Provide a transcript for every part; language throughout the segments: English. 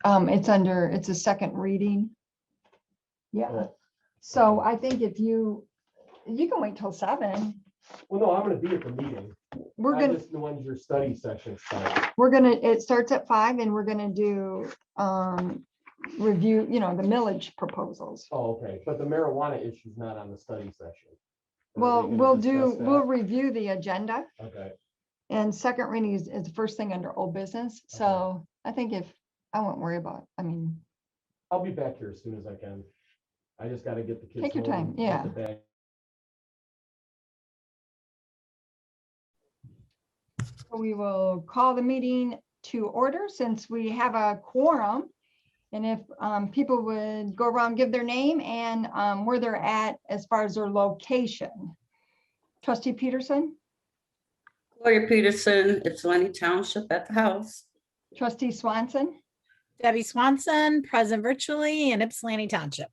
It's a second reading. Yeah. Okay. So I think if you can wait till 7. Well, no, I'm gonna be at the meeting. We're I gonna, just, when's your study session start? it starts at 5 and we're gonna do, review, the millage proposals. Oh, okay, but the marijuana issue is not on the study session. Or are Well, we gonna discuss we'll that? review the agenda, Okay, and second reading is the first thing under old business. So I think I won't worry about it. I mean, I'll be back here as soon as I can. I just gotta get the kids. Take your home, time, get yeah. the bag. we will call the meeting to order since we have a quorum. And if people would go around, give their name and where they're at as far as their location. Trustee Peterson, Gloria Peterson, Ypsilanti Township at the house. trustee Swanson, Debbie Swanson, present virtually in Ypsilanti Township.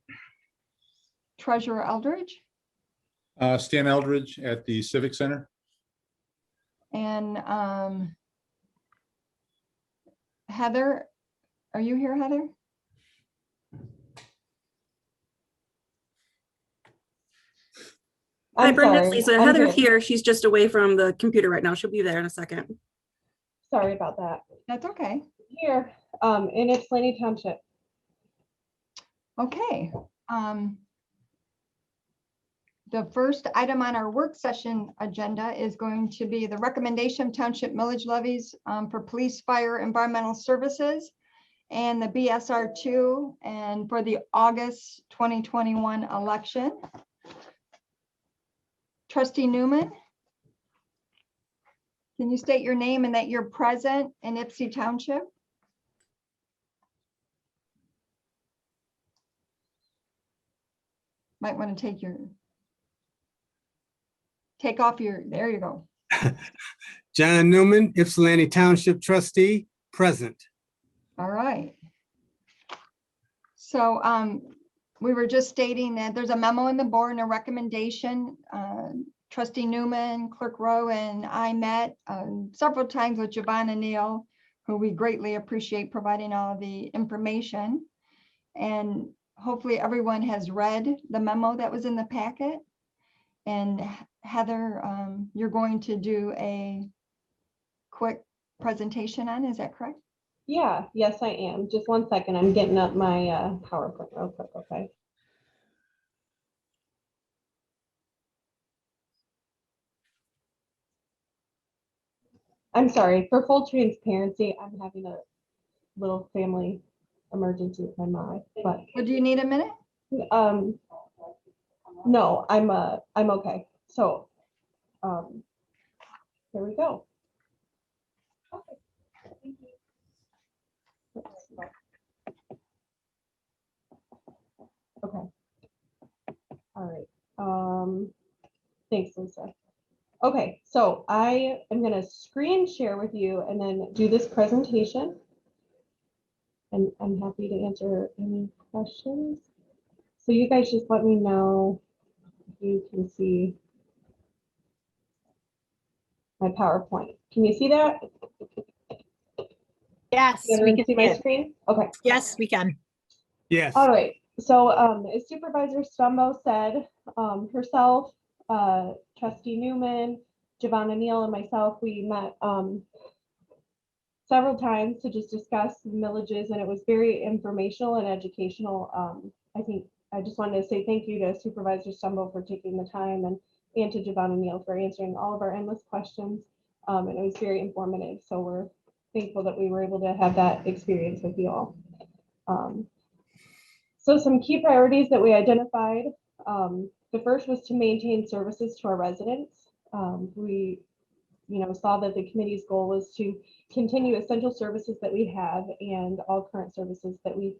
treasurer Eldridge, Stan Eldridge at the Civic Center. and Heather. Are you here, Heather? Hi, I'm Brenda, sorry. it's Lisa. I'm Heather's good. here. She's just away from the computer right now. She'll be there in a second. Sorry about that. That's okay. Here, in Ypsilanti Township. Okay. The first item on our work session agenda is going to be the recommendation of township millage levies for police, fire, environmental services, and the BSR2, and for the August 2021 election. Trustee Newman, can you state your name and that you're present in Ypsi Township? Might want to take off your, there you go. John Newman, Ypsilanti Township trustee, present. All right. So we were just stating that there's a memo in the board and a recommendation. Trustee Newman, Clerk Rowe, and I met several times with Giovanna Neal, who we greatly appreciate providing all the information. And hopefully everyone has read the memo that was in the packet. And Heather, you're going to do a quick presentation on, is that correct? Yeah, yes, I am. Just one second. I'm getting up my PowerPoint real quick, okay? I'm sorry, for full transparency, I'm having a little family emergency with my mom, but Well, do you need a minute? no, I'm okay. So here we go. Okay. All right. Thanks, Lisa. Okay, so I am going to screen share with you and then do this presentation. And I'm happy to answer any questions. So you guys just let me know if you can see my PowerPoint. Can you see that? Yes, Can we everyone can see see my it. screen? Okay. Yes, we can. Yes. All right. So as Supervisor Stumbo said, herself, Trustee Newman, Giovanna Neal, and myself, we met several times to just discuss millages, and it was very informational and educational. I think I just wanted to say thank you to Supervisor Stumbo for taking the time, and to Giovanna Neal for answering all of our endless questions. And it was very informative. So we're thankful that we were able to have that experience with you all. So some key priorities that we identified. The first was to maintain services to our residents. We saw that the committee's goal was to continue essential services that we have and all current services that we,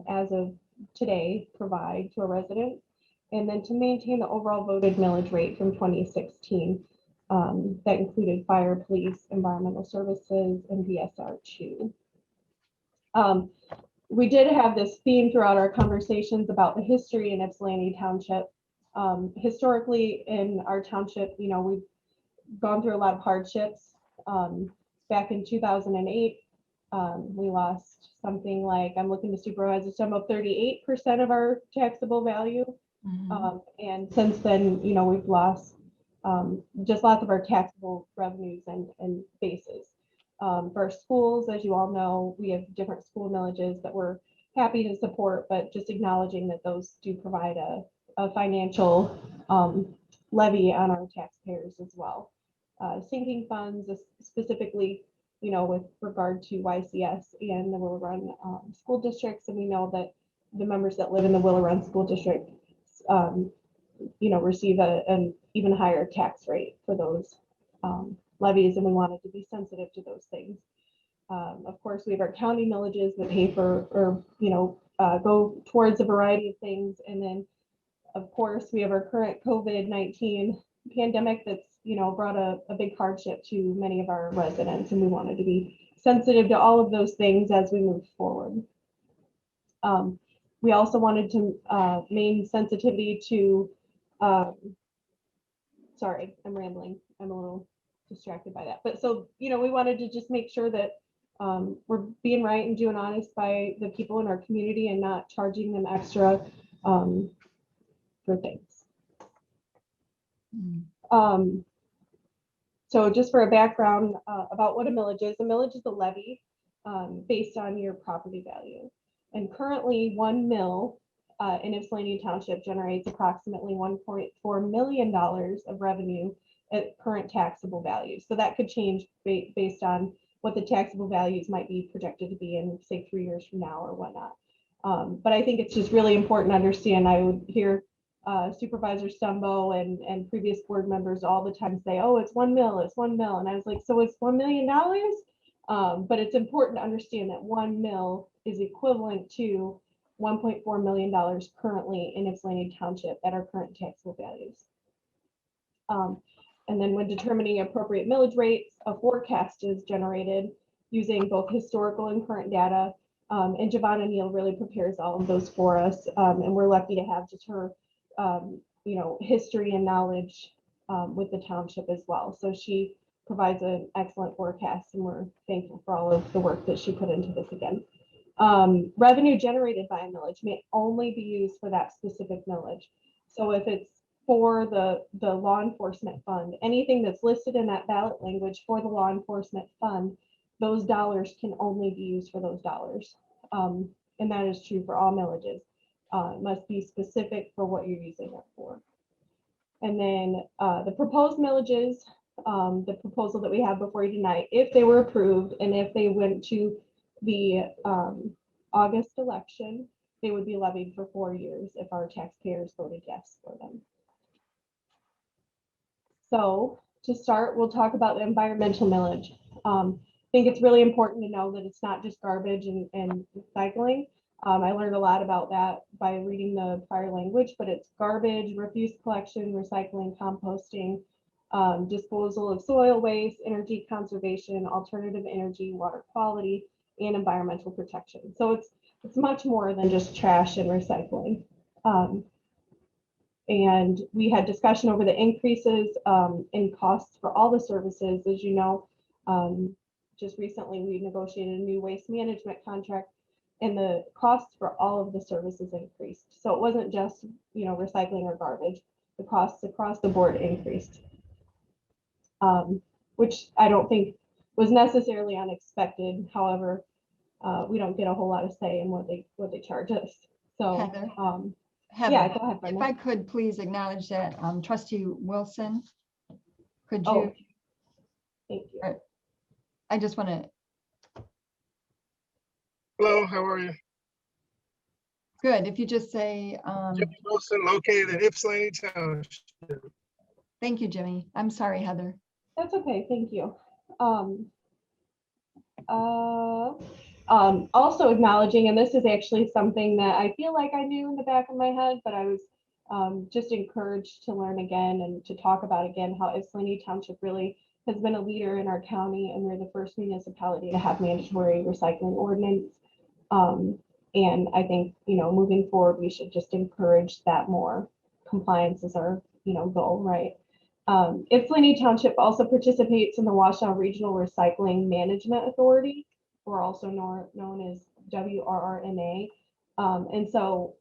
as of today, provide to our residents, and then to maintain the overall voted millage rate from 2016. That included fire, police, environmental services, and BSR2. We did have this theme throughout our conversations about the history in Ypsilanti Township. Historically in our township, we've gone through a lot of hardships. Back in 2008, We lost something like, I'm looking to supervise, some of 38% of our taxable value. And since then, we've lost just lots of our taxable revenues and bases. For our schools, as you all know, we have different school millages that we're happy to support, but just acknowledging that those do provide a financial levy on our taxpayers as well. Sinking funds, specifically, with regard to YCS and the Willow Run school districts, and we know that the members that live in the Willow Run school district, receive an even higher tax rate for those levies, and we wanted to be sensitive to those things. Of course, we have our county millages that pay for, or go towards a variety of things, and then, of course, we have our current COVID-19 pandemic that's brought a big hardship to many of our residents, and we wanted to be sensitive to all of those things as we move forward. We also wanted to main sensitivity to, sorry, I'm rambling. I'm a little distracted by that. But so, we wanted to just make sure that we're being right and doing honest by the people in our community and not charging them extra for things. So just for a background about what a millage is a levy based on your property value. And currently 1 mill in Ypsilanti Township generates approximately $1.4 million of revenue at current taxable values. So that could change based on what the taxable values might be projected to be in, say, 3 years from now or whatnot. But I think it's just really important to understand. I would hear Supervisor Stumbo and previous board members all the time say, oh, it's 1 mill, it's 1 mill. And I was like, so it's $1 million? But it's important to understand that 1 mill is equivalent to $1.4 million currently in Ypsilanti Township at our current taxable values. And then when determining appropriate millage rates, a forecast is generated using both historical and current data. And Giovanna Neal really prepares all of those for us. And we're lucky to have just her, history and knowledge with the township as well. So she provides an excellent forecast, and we're thankful for all of the work that she put into this again. Revenue generated by a millage may only be used for that specific millage. So if it's for the law enforcement fund, anything that's listed in that ballot language for the law enforcement fund, those dollars can only be used for those dollars. And that is true for all millages. It must be specific for what you're using it for. And then the proposed millages, the proposal that we have before you tonight, if they were approved and if they went to the August election, they would be levied for 4 years if our taxpayers voted yes for them. So to start, we'll talk about the environmental millage. I think it's really important to know that it's not just garbage and recycling. I learned a lot about that by reading the prior language, but it's garbage, refuse collection, recycling, composting, disposal of soil waste, energy conservation, alternative energy, water quality, and environmental protection. So it's much more than just trash and recycling. And we had discussion over the increases in costs for all the services. As you know, just recently we negotiated a new waste management contract, and the costs for all of the services increased. So it wasn't just, recycling or garbage. The costs across the board increased, which I don't think was necessarily unexpected. However, we don't get a whole lot of say in what they charge us. So Heather? yeah, go ahead, If Brenda. I could please acknowledge that Trustee Wilson, could Oh, you, thank you. I just want to, Hello, how are you? good, if you just say, Jimmy Wilson, located in Ypsilanti Township. thank you, Jimmy. I'm sorry, Heather. That's okay, thank you. Also acknowledging, and this is actually something that I feel like I knew in the back of my head, but I was just encouraged to learn again and to talk about again how Ypsilanti Township really has been a leader in our county, and we're the first municipality to have mandatory recycling ordinance. And I think, moving forward, we should just encourage that more. Compliance is our, goal, right? Ypsilanti Township also participates in the Washoe Regional Recycling Management Authority. or also known as WRRNA. And so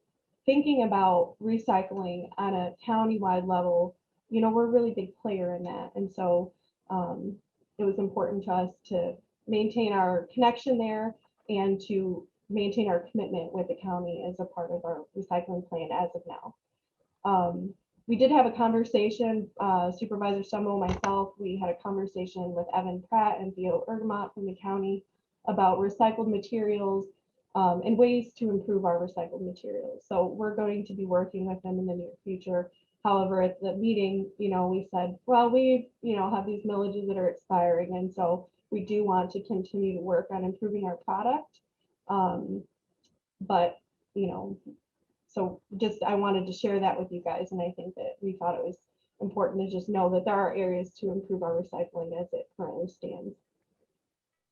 thinking about recycling on a countywide level, you know, we're a really big player in that. And so it was important to us to maintain our connection there and to maintain our commitment with the county as a part of our recycling plan as of now. We did have a conversation, Supervisor Summo, myself, we had a conversation with Evan Pratt and Theo Ergemont from the county about recycled materials and ways to improve our recycled materials. So we're going to be working with them in the near future. However, at the meeting, you know, we said, well, we, you know, have these millages that are expiring. And so we do want to continue to work on improving our product. But, you know, so just, I wanted to share that with you guys. And I think that we thought it was important to just know that there are areas to improve our recycling as it currently stands.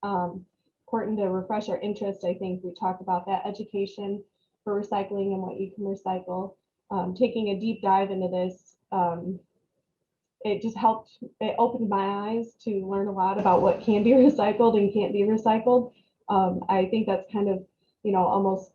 Important to refresh our interest. I think we talked about that education for recycling and what you can recycle. Taking a deep dive into this, it just helped, it opened my eyes to learn a lot about what can be recycled and can't be recycled. I think that's kind of, you know, almost,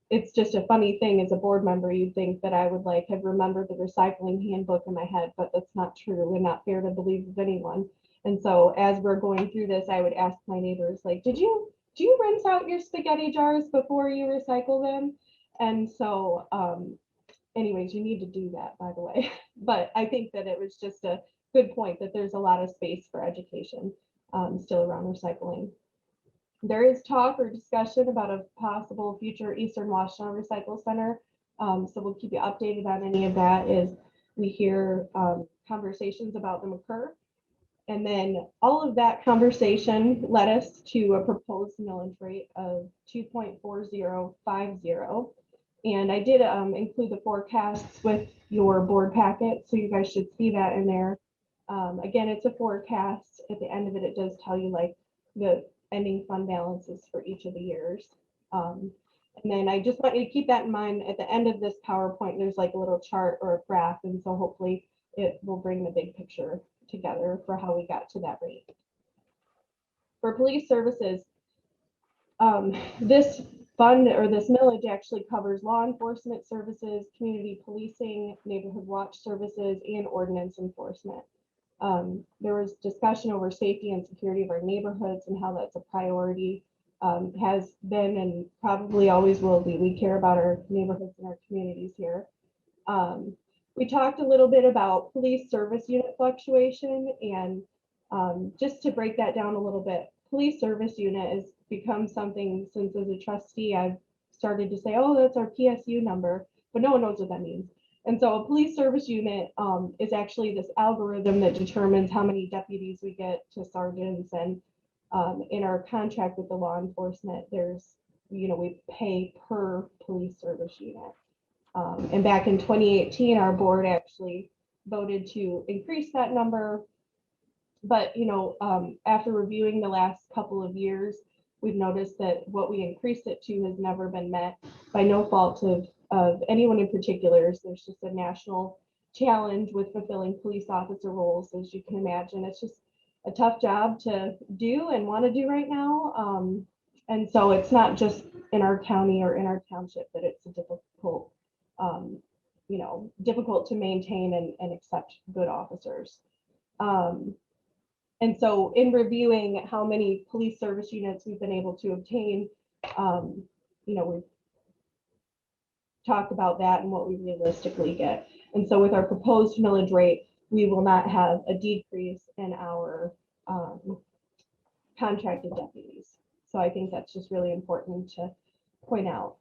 it's just a funny thing as a board member, you'd think that I would like have remembered the recycling handbook in my head, but that's not true and not fair to believe of anyone. And so as we're going through this, I would ask my neighbors, like, do you rinse out your spaghetti jars before you recycle them? And so anyways, you need to do that, by the way. But I think that it was just a good point that there's a lot of space for education still around recycling. There is talk or discussion about a possible future Eastern Washtenaw Recycle Center. So we'll keep you updated on any of that as we hear conversations about them occur. And then all of that conversation led us to a proposed millage rate of 2.4050. And I did include the forecasts with your board packet, so you guys should see that in there. Again, it's a forecast. At the end of it, it does tell you like the ending fund balances for each of the years. And then I just want you to keep that in mind. At the end of this PowerPoint, there's like a little chart or a graph, and so hopefully it will bring the big picture together for how we got to that rate. For police services, this fund or this millage actually covers law enforcement services, community policing, neighborhood watch services, and ordinance enforcement. There was discussion over safety and security of our neighborhoods and how that's a priority, has been and probably always will be. We care about our neighborhoods and our communities here. We talked a little bit about police service unit fluctuation, and just to break that down a little bit, police service unit has become something since as a trustee, I've started to say, oh, that's our PSU number, but no one knows what that means. And so a police service unit is actually this algorithm that determines how many deputies we get to sergeants. And in our contract with the law enforcement, there's, you know, we pay per police service unit. And back in 2018, our board actually voted to increase that number. But, you know, after reviewing the last couple of years, we've noticed that what we increased it to has never been met by no fault of anyone in particular. There's just a national challenge with fulfilling police officer roles. As you can imagine, it's just a tough job to do and want to do right now. And so it's not just in our county or in our township that it's a difficult, you know, difficult to maintain and accept good officers. And so in reviewing how many police service units we've been able to obtain, you know, we've talked about that and what we realistically get. And so with our proposed millage rate, we will not have a decrease in our contracted deputies. So I think that's just really important to point out.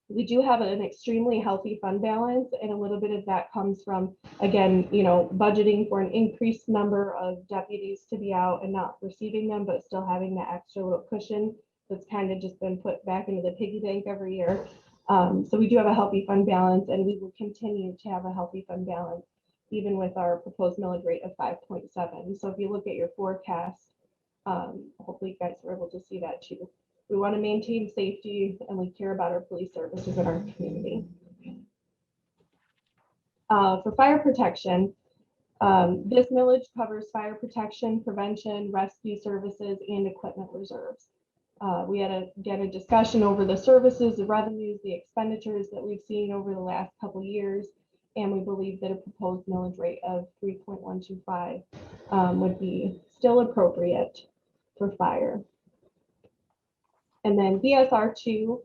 We do have an extremely healthy fund balance, and a little bit of that comes from, again, you know, budgeting for an increased number of deputies to be out and not receiving them, but still having that extra little cushion that's kind of just been put back into the piggy bank every year. So we do have a healthy fund balance, and we will continue to have a healthy fund balance, even with our proposed millage rate of 5.7. So if you look at your forecast, hopefully you guys were able to see that too. We want to maintain safety, and we care about our police services in our community. For fire protection, this millage covers fire protection, prevention, rescue services, and equipment reserves. We had again a discussion over the services, the revenues, the expenditures that we've seen over the last couple of years. And we believe that a proposed millage rate of 3.125 would be still appropriate for fire. And then BSR2,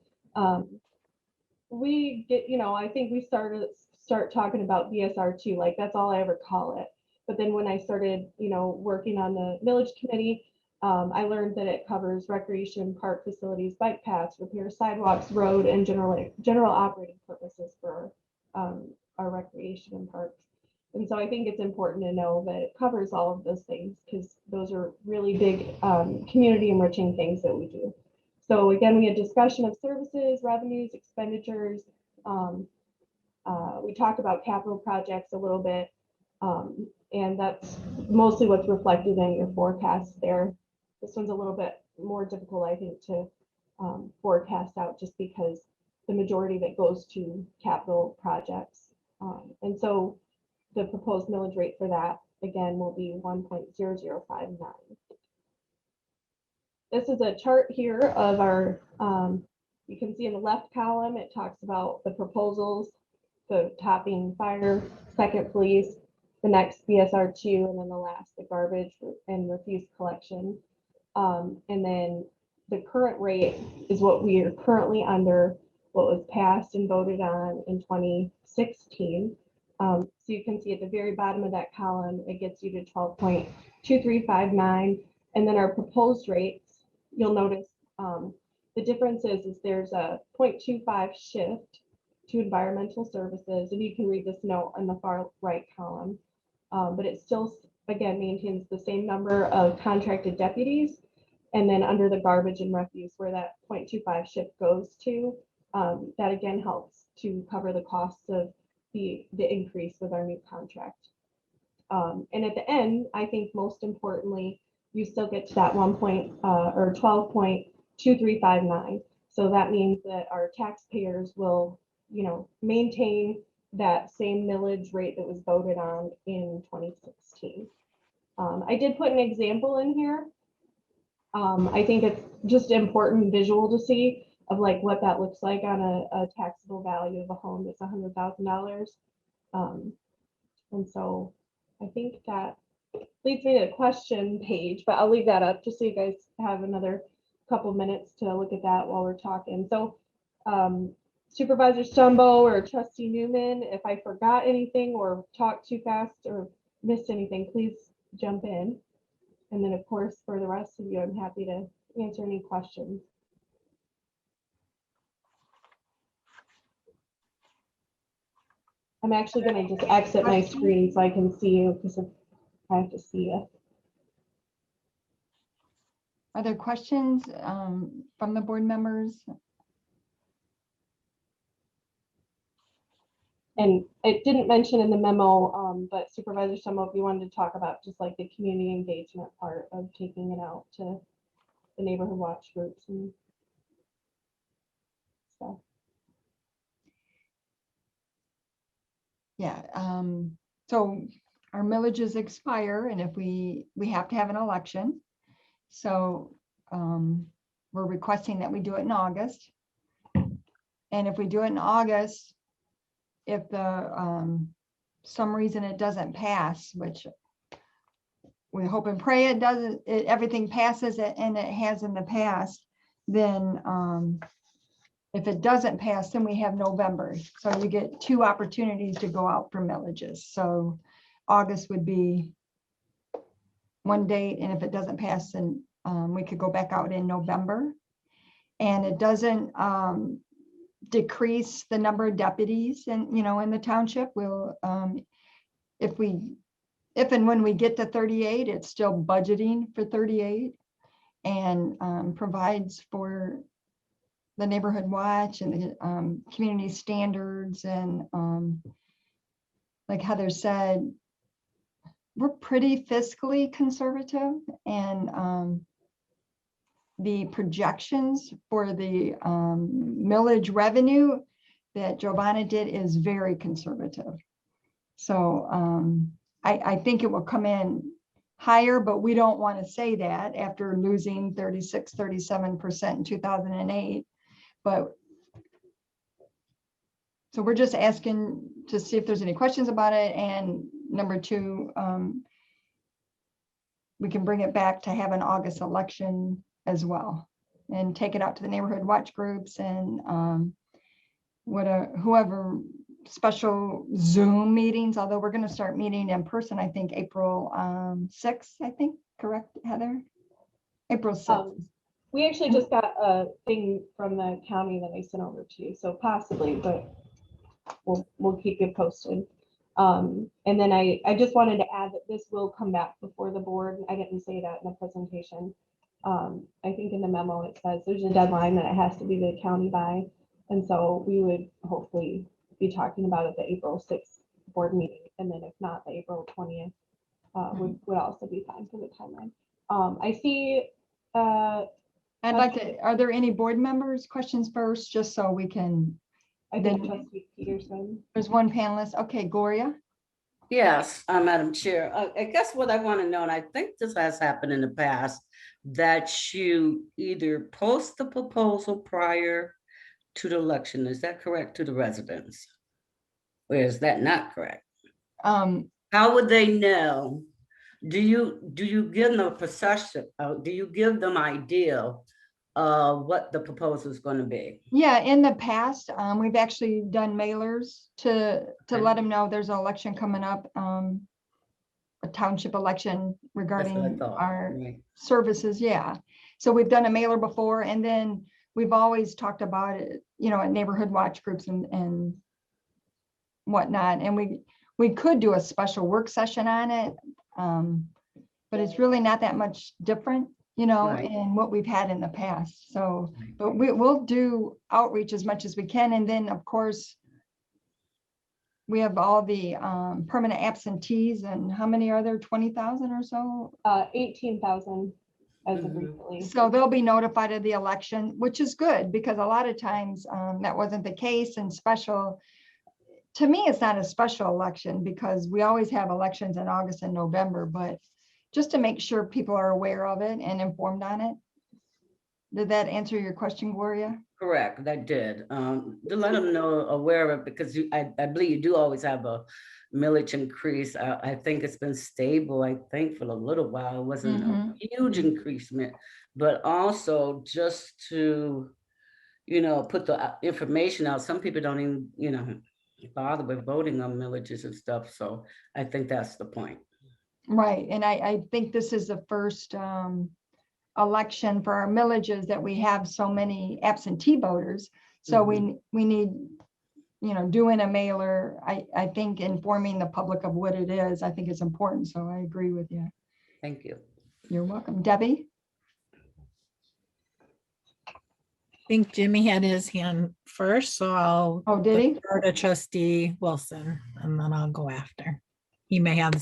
we get, I think we start talking about BSR2, like that's all I ever call it. But then when I started, working on the millage committee, I learned that it covers recreation, park facilities, bike paths, repair sidewalks, road, and general operating purposes for our recreation and parks. And so I think it's important to know that it covers all of those things because those are really big community enriching things that we do. So again, we had discussion of services, revenues, expenditures. We talked about capital projects a little bit, and that's mostly what's reflected in your forecast there. This one's a little bit more difficult, I think, to forecast out just because the majority of it goes to capital projects. And so the proposed millage rate for that, again, will be 1.0059. This is a chart here of our, you can see in the left column, it talks about the proposals, the top being fire, second police, the next BSR2, and then the last, the garbage and refuse collection. And then the current rate is what we are currently under, what was passed and voted on in 2016. So you can see at the very bottom of that column, it gets you to 12.2359. And then our proposed rates, you'll notice the difference is there's a 0.25 shift to environmental services. And you can read this note on the far right column. But it still, again, maintains the same number of contracted deputies. And then under the garbage and refuse, where that 0.25 shift goes to, that again helps to cover the costs of the increase with our new contract. And at the end, I think most importantly, you still get to that 12.2359. So that means that our taxpayers will, maintain that same millage rate that was voted on in 2016. I did put an example in here. I think it's just important visual to see of like what that looks like on a taxable value of a home that's $100,000. And so I think that leads me to the question page, but I'll leave that up just so you guys have another couple minutes to look at that while we're talking. So Supervisor Stumbo or Trustee Newman, if I forgot anything or talked too fast or missed anything, please jump in. And then of course, for the rest of you, I'm happy to answer any questions. I'm actually going to just exit my screen so I can see you because I have to see you. Are there questions from the board members? And it didn't mention in the memo, but Supervisor Stumbo, if you wanted to talk about just like the community engagement part of taking it out to the neighborhood watch groups and stuff. Yeah, so our millages expire and if we have to have an election. So we're requesting that we do it in August. And if we do it in August, if the some reason it doesn't pass, which we hope and pray it doesn't, everything passes it and it has in the past, then if it doesn't pass, then we have November. So you get 2 opportunities to go out for millages. So August would be one date, and if it doesn't pass, then we could go back out in November. And it doesn't decrease the number of deputies in the township. We'll if and when we get to 38, it's still budgeting for 38 and provides for the neighborhood watch and the community standards. And like Heather said, we're pretty fiscally conservative, and the projections for the millage revenue that Giovanna did is very conservative. So I think it will come in higher, but we don't want to say that after losing 36, 37% in 2008. But so we're just asking to see if there's any questions about it. And number two, we can bring it back to have an August election as well and take it out to the neighborhood watch groups and whoever special Zoom meetings, although we're going to start meeting in person, I think April 6th, I think, correct, Heather? April 6th. We actually just got a thing from the county that I sent over to you, so possibly, but we'll keep you posted. And then I just wanted to add that this will come back before the board. I didn't say that in the presentation. I think in the memo it says there's a deadline that it has to be the county by. And so we would hopefully be talking about it at the April 6th board meeting. And then if not, the April 20th would also be fine for the timeline. I see. I'd like to, are there any board members questions first, just so we can, I think Trustee Peterson. there's one panelist. Okay, Gloria. Yes, Madam Chair. I guess what I want to know, and I think this has happened in the past, that you either post the proposal prior to the election. Is that correct, to the residents? Or is that not correct? How would they know? Do you give them a perception? Do you give them idea of what the proposal is going to be? Yeah, in the past, we've actually done mailers to Okay. let them know there's an election coming up, a township election That's what I regarding thought. our Right. services, yeah. So we've done a mailer before, and then we've always talked about it, you know, at neighborhood watch groups and whatnot, and we could do a special work session on it, but it's really not that much different, you know, Right. in what we've had in the past. So, but we'll do outreach as much as we can, and then, of course, we have all the permanent absentees, and how many are there? 20,000 or so? 18,000 as of Mhm. recently. So they'll be notified of the election, which is good, because a lot of times that wasn't the case. And special, to me, it's not a special election because we always have elections in August and November, but just to make sure people are aware of it and informed on it. Did that answer your question, Gloria? Correct, that did. To let them know, aware of it, because I believe you do always have a millage increase. I think it's been stable, I think, for a little while. It wasn't a huge increase, but also just to, you know, put the information out. Some people don't even, you know, bother with voting on millages and stuff. So I think that's the point. Right, and I think this is the first election for our millages that we have so many absentee voters. So we need, you know, doing a mailer, I think informing the public of what it is, I think it's important. So I agree with you. Thank you. You're welcome. Debbie? I think Jimmy had his hand first, so I'll Oh, did he? defer to Trustee Wilson, and then I'll go after. He may have.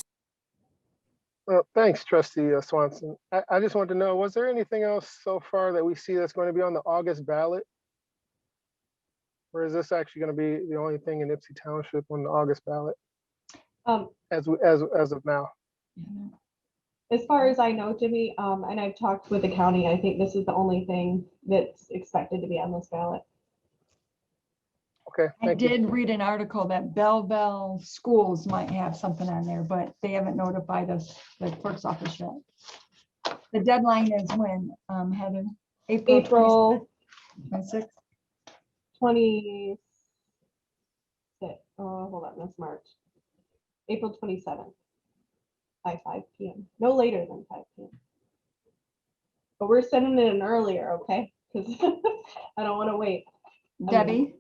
Well, thanks, Trustee Swanson. I just wanted to know, was there anything else so far that we see that's going to be on the August ballot? Or is this actually going to be the only thing in Ypsi Township on the August ballot as of now? As far as I know, Jimmy, and I've talked with the county, I think this is the only thing that's expected to be on this ballot. Okay, I thank you. did read an article that Belleville schools might have something on there, but they haven't notified us, the clerk's office yet. The deadline is when, Heather? April 26th? 26th. Oh, hold on, that's March. April 27th by 5 p.m. No later than 5 p.m. But we're sending it in earlier, okay? Because I don't want to wait. Debbie?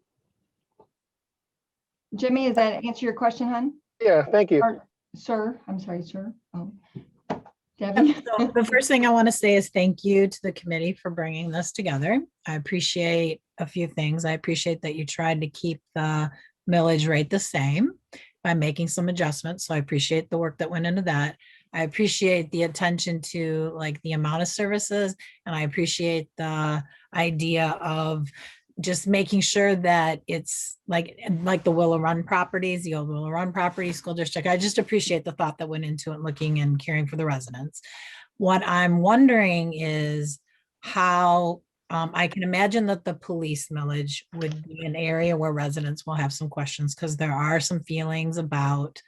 Jimmy, does that answer your question, hon? Yeah, thank you. Or, sir, I'm sorry, sir. Debbie? So the first thing I want to say is thank you to the committee for bringing this together. I appreciate a few things. I appreciate that you tried to keep the millage rate the same by making some adjustments. So I appreciate the work that went into that. I appreciate the attention to like the amount of services, and I appreciate the idea of just making sure that it's like the Willow Run properties, the old Willow Run property school district. I just appreciate the thought that went into it, looking and caring for the residents. What I'm wondering is how, I can imagine that the police millage would be an area where residents will have some questions, because there are some feelings about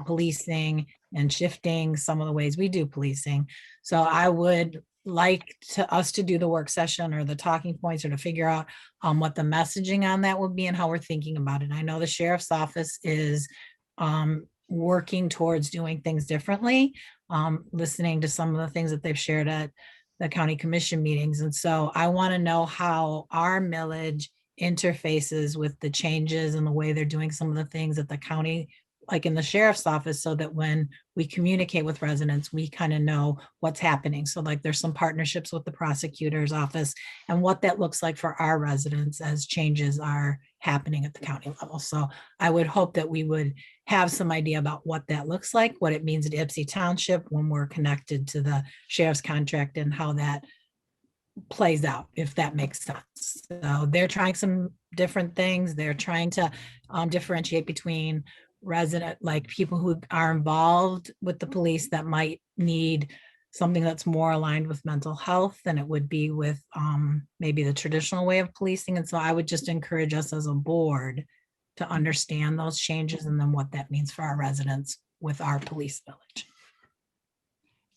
policing and shifting some of the ways we do policing. So I would like us to do the work session or the talking points, or to figure out what the messaging on that would be and how we're thinking about it. I know the sheriff's office is working towards doing things differently, listening to some of the things that they've shared at the county commission meetings. And so I want to know how our millage interfaces with the changes and the way they're doing some of the things at the county, like in the sheriff's office, so that when we communicate with residents, we kind of know what's happening. So like there's some partnerships with the prosecutor's office and what that looks like for our residents as changes are happening at the county level. So I would hope that we would have some idea about what that looks like, what it means at Ypsi Township when we're connected to the sheriff's contract, and how that plays out, if that makes sense. So they're trying some different things. They're trying to differentiate between resident, like people who are involved with the police that might need something that's more aligned with mental health than it would be with maybe the traditional way of policing. And so I would just encourage us as a board to understand those changes and then what that means for our residents with our police village.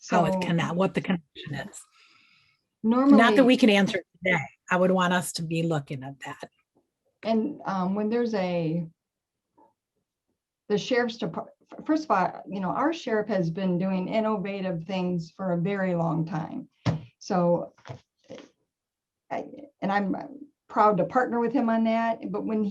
How it So connect, what the connection is. normally. Not that we can answer it today. I would want us to be looking at that. And when there's the sheriff's department, first of all, our sheriff has been doing innovative things for a very long time. So, and I'm proud to partner with him on that. But when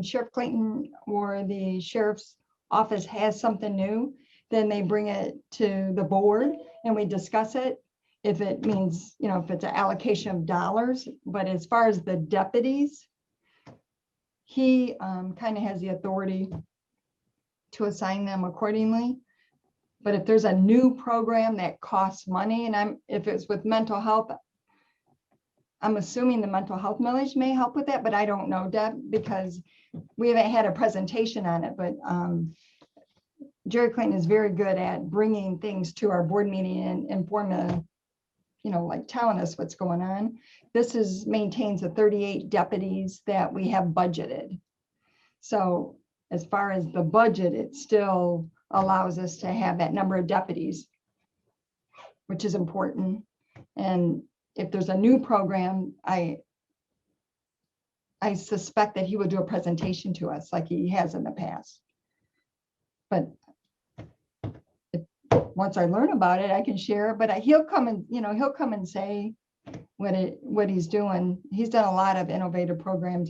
Sheriff Clayton or the sheriff's office has something new, then they bring it to the board and we discuss it. If it means, if it's an allocation of dollars. But as far as the deputies, he kind of has the authority to assign them accordingly. But if there's a new program that costs money, and if it's with mental health, I'm assuming the mental health millage may help with that, but I don't know, Deb, because we haven't had a presentation on it. But Jerry Clayton is very good at bringing things to our board meeting and inform like telling us what's going on. This maintains the 38 deputies that we have budgeted. So as far as the budget, it still allows us to have that number of deputies, which is important. And if there's a new program, I suspect that he would do a presentation to us like he has in the past. But once I learn about it, I can share it, but he'll come and say what he's doing. He's done a lot of innovative programs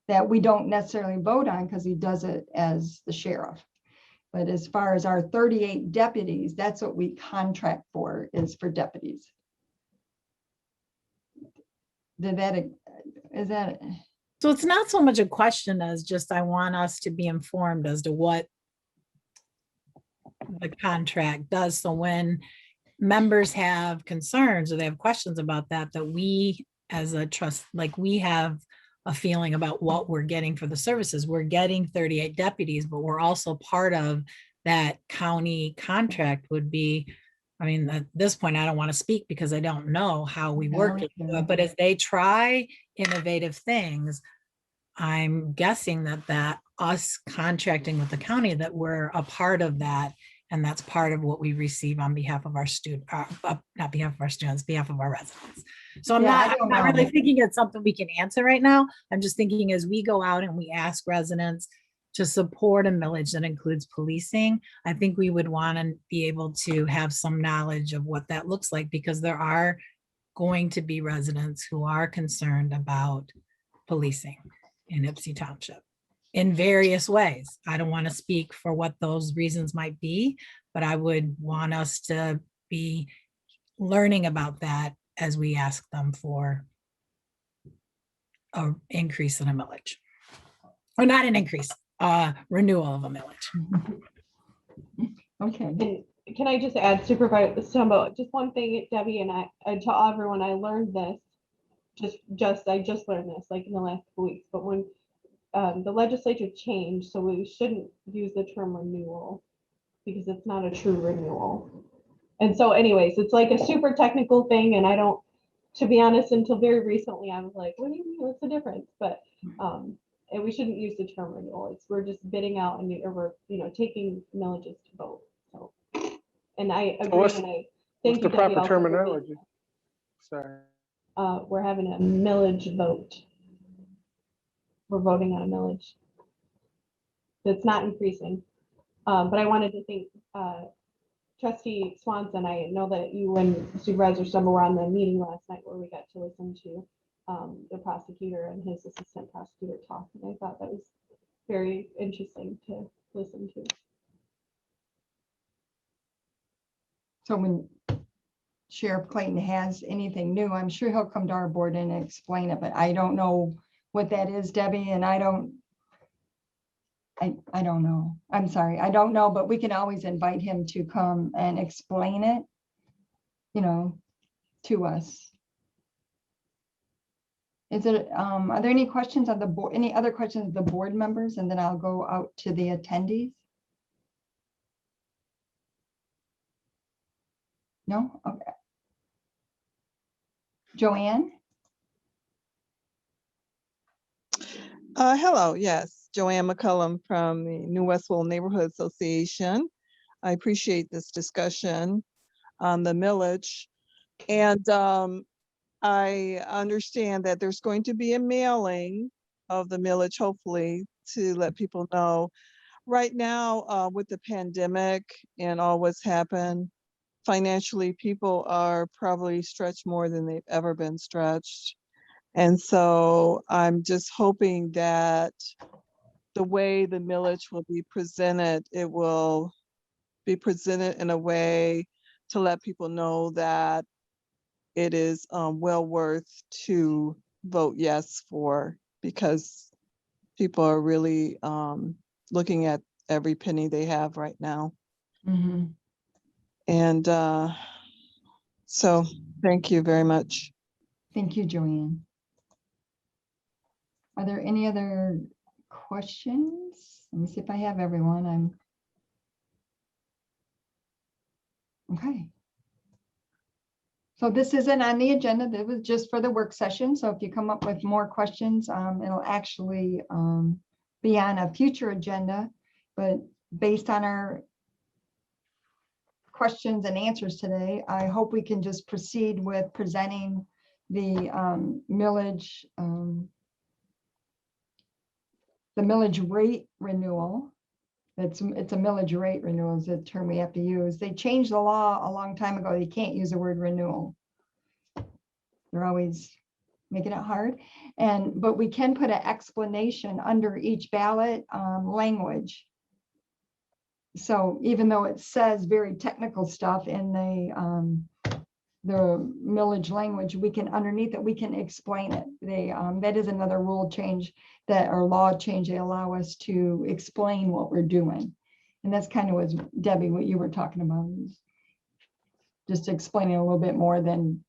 that we don't necessarily vote on because he does it as the sheriff. But as far as our 38 deputies, that's what we contract for, is for deputies. Is that? So it's not so much a question as just, I want us to be informed as to what the contract does. So when members have concerns or they have questions about that we as a trust, like we have a feeling about what we're getting for the services. We're getting 38 deputies, but we're also part of that county contract would be, I mean, at this point, I don't want to speak because I don't know how we work it, but as they try innovative things, I'm guessing that us contracting with the county, that we're a part of that. And that's part of what we receive on behalf of our not behalf of our students, behalf of our residents. So I'm not really thinking it's something we can answer right now. I'm just thinking as we go out and we ask residents to support a millage that includes policing, I think we would want to be able to have some knowledge of what that looks like, because there are going to be residents who are concerned about policing in Ypsi Township in various ways. I don't want to speak for what those reasons might be, but I would want us to be learning about that as we ask them for an increase in a millage. Or not an increase, renewal of a millage. Okay. And can I just add, Supervisor Stumbo, just one thing, Debbie, and to everyone, I learned this I just learned this like in the last couple weeks, but when the legislature changed, so we shouldn't use the term renewal because it's not a true renewal. And so anyways, it's like a super technical thing, and I don't, to be honest, until very recently, I was like, what do you mean, what's the difference? But and we shouldn't use the term renewal. We're just bidding out and we're, taking millages to vote. So, and I agree, what's- and I What's thank the you, Debbie, proper also for being- terminology? Sorry. we're having a millage vote. We're voting on a millage. It's not increasing. But I wanted to thank Trustee Swanson. I know that you and Supervisor Stumble were on the meeting last night where we got to listen to the prosecutor and his assistant prosecutor talk. And I thought that was very interesting to listen to. So when Sheriff Clayton has anything new, I'm sure he'll come to our board and explain it, but I don't know what that is, Debbie, and I don't know. I'm sorry, I don't know, but we can always invite him to come and explain it, to us. Is it, are there any questions on the board, any other questions of the board members? And then I'll go out to the attendees. No? Okay. Joanne? Hello, yes, Joanne McCullum from the New Westwell Neighborhood Association. I appreciate this discussion on the millage. And I understand that there's going to be a mailing of the millage, hopefully, to let people know. Right now, with the pandemic and all what's happened, financially, people are probably stretched more than they've ever been stretched. And so I'm just hoping that the way the millage will be presented, it will be presented in a way to let people know that it is well worth to vote yes for, because people are really looking at every penny they have right now. Mm-hmm. And so thank you very much. Thank you, Joanne. Are there any other questions? Let me see if I have everyone. Okay. So this isn't on the agenda. That was just for the work session. So if you come up with more questions, it'll actually be on a future agenda. But based on our questions and answers today, I hope we can just proceed with presenting the millage rate renewal. It's a millage rate renewal is the term we have to use. They changed the law a long time ago. You can't use the word renewal. They're always making it hard. But we can put an explanation under each ballot language. So even though it says very technical stuff in the millage language, we can underneath it, we can explain it. That is another rule change or law change. They allow us to explain what we're doing. And that's kind of what Debbie, what you were talking about, is just explaining a little bit more than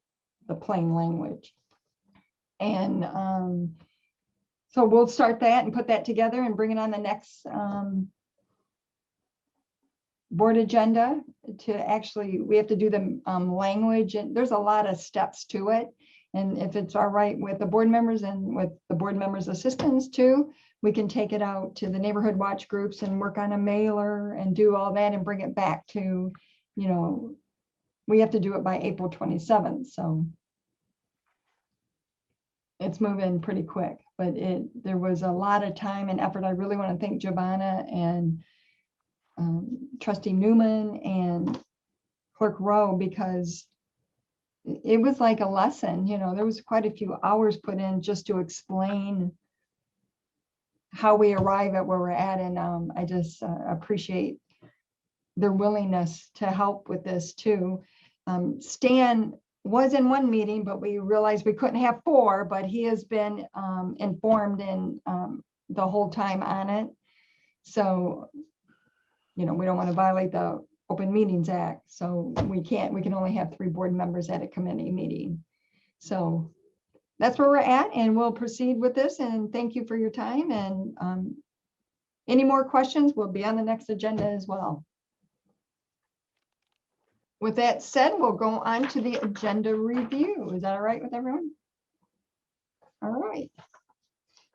the plain language. And so we'll start that and put that together and bring it on the next board agenda to actually, we have to do the language, and there's a lot of steps to it. And if it's all right with the board members and with the board members' assistants too, we can take it out to the neighborhood watch groups and work on a mailer and do all that and bring it back to, we have to do it by April 27th. So it's moving pretty quick, but there was a lot of time and effort. I really want to thank Giovanna and Trustee Newman and Clerk Rowe, because it was like a lesson. There was quite a few hours put in just to explain how we arrive at where we're at. And I just appreciate their willingness to help with this too. Stan was in one meeting, but we realized we couldn't have 4, but he has been informed and the whole time on it. So, we don't want to violate the Open Meetings Act. So we can only have 3 board members at a committee meeting. So, that's where we're at, and we'll proceed with this, and thank you for your time, and any more questions will be on the next agenda as well. With that said, we'll go on to the agenda review. Is that all right with everyone? All right.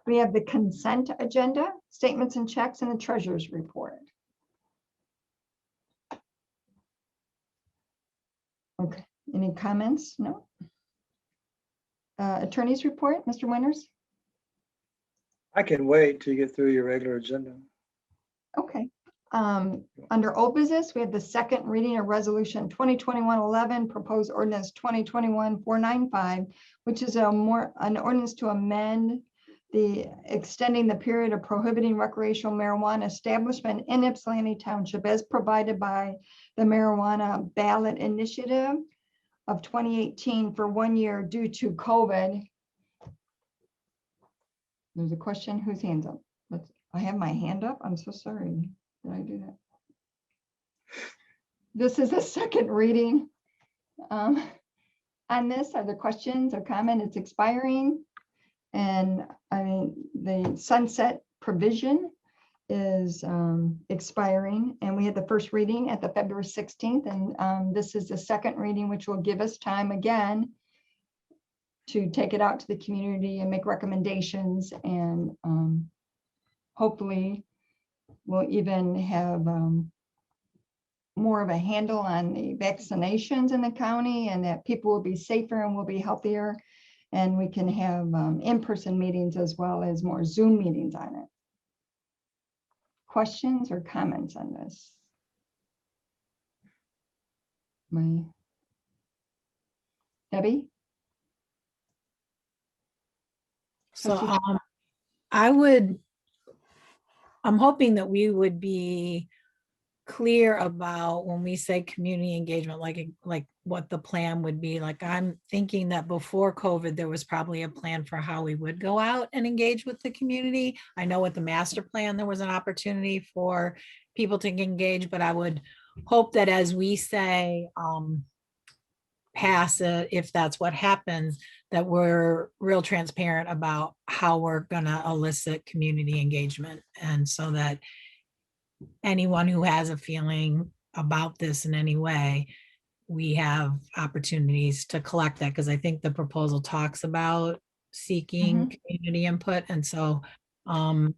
We have the consent agenda, statements and checks, and the treasurer's report. Okay, any comments? No? Attorney's report, Mr. Winters? I can wait till you get through your regular agenda. Okay. Under old business, we have the second reading of resolution 2021-11, proposed ordinance 2021-495, which is an ordinance to amend the extending the period of prohibiting recreational marijuana establishment in Ypsilanti Township as provided by the marijuana ballot initiative of 2018 for 1 year due to COVID. There's a question. Whose hands up? I have my hand up. I'm so sorry. Did I do that? This is a second reading. On this, are there questions or comment? It's expiring. And I mean, the sunset provision is expiring, and we had the first reading at the February 16th. And this is the second reading, which will give us time again to take it out to the community and make recommendations, and hopefully we'll even have more of a handle on the vaccinations in the county, and that people will be safer and will be healthier, and we can have in-person meetings as well as more Zoom meetings on it. Questions or comments on this? Debbie? So I'm hoping that we would be clear about when we say community engagement, like what the plan would be. Like, I'm thinking that before COVID, there was probably a plan for how we would go out and engage with the community. I know with the master plan, there was an opportunity for people to engage, but I would hope that as we say, pass it, if that's what happens, that we're real transparent about how we're gonna elicit community engagement. And so that anyone who has a feeling about this in any way, we have opportunities to collect that, because I think the proposal talks about seeking community input. And so I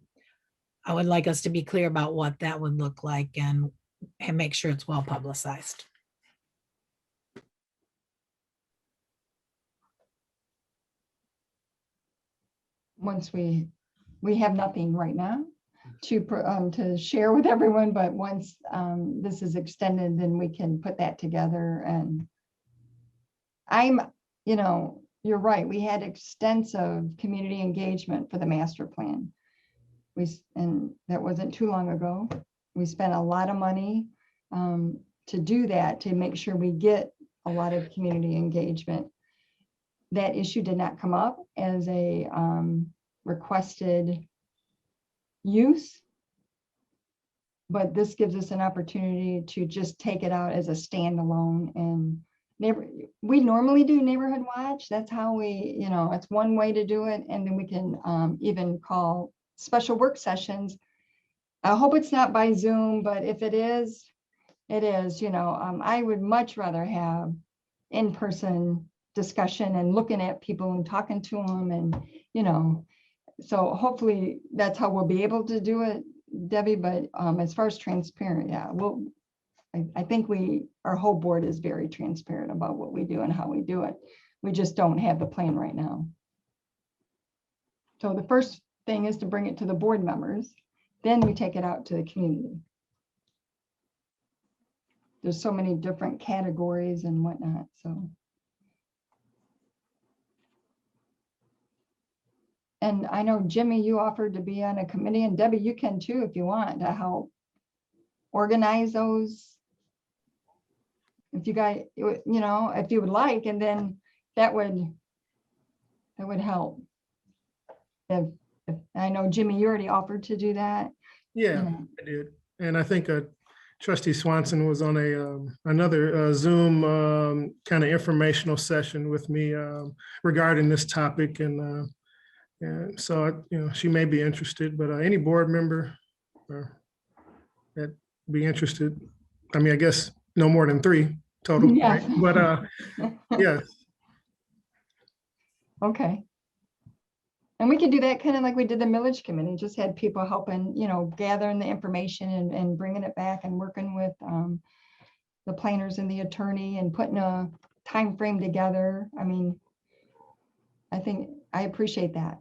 would like us to be clear about what that would look like, and make sure it's well publicized. Once we have nothing right now to share with everyone, but once this is extended, then we can put that together. And you're right, we had extensive community engagement for the master plan. And that wasn't too long ago. We spent a lot of money to do that, to make sure we get a lot of community engagement. That issue did not come up as a requested use, but this gives us an opportunity to just take it out as a standalone. And we normally do neighborhood watch. That's how we, it's one way to do it. And then we can even call special work sessions. I hope it's not by Zoom, but if it is, it is. I would much rather have in-person discussion and looking at people and talking to them, and so hopefully that's how we'll be able to do it, Debbie. But as far as transparent, yeah, I think our whole board is very transparent about what we do and how we do it. We just don't have the plan right now. So the first thing is to bring it to the board members, then we take it out to the community. There's so many different categories and whatnot, so. And I know, Jimmy, you offered to be on a committee, and Debbie, you can too, if you want, to help organize those. If you guys, if you would like, and then that would help. If I know, Jimmy, you already offered to do that. Yeah, I did. And I think Trustee Swanson was on another Zoom kind of informational session with me regarding this topic, and so she may be interested. But any board member that be interested, I mean, I guess no more than 3 total, Yes. right? But yes. Okay. And we could do that kind of like we did the millage committee, just had people helping, gathering the information and bringing it back and working with the planners and the attorney and putting a time frame together. I mean, I think I appreciate that.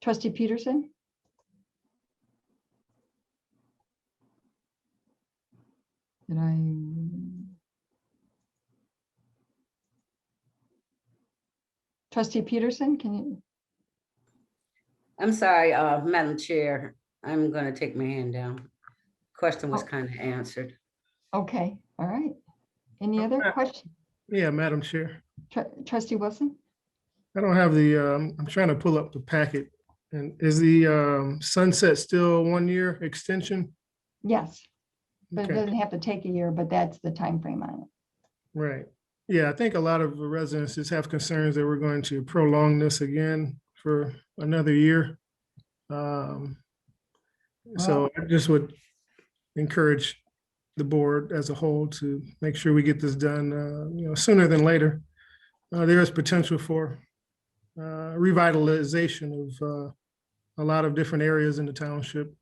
Trustee Peterson? Did I? Trustee Peterson, can you? I'm sorry, Madam Chair, I'm gonna take my hand down. Question was kind of answered. Okay, all right. Any other question? Yeah, Madam Chair. Trustee Wilson? I don't have I'm trying to pull up the packet. And is the sunset still 1-year extension? Yes, but it Okay. doesn't have to take a year, but that's the time frame on it. Right. Yeah, I think a lot of the residences have concerns that we're going to prolong this again for another year. So I just would encourage the board as a whole to make sure we get this done, sooner than later. There is potential for revitalization of a lot of different areas in the township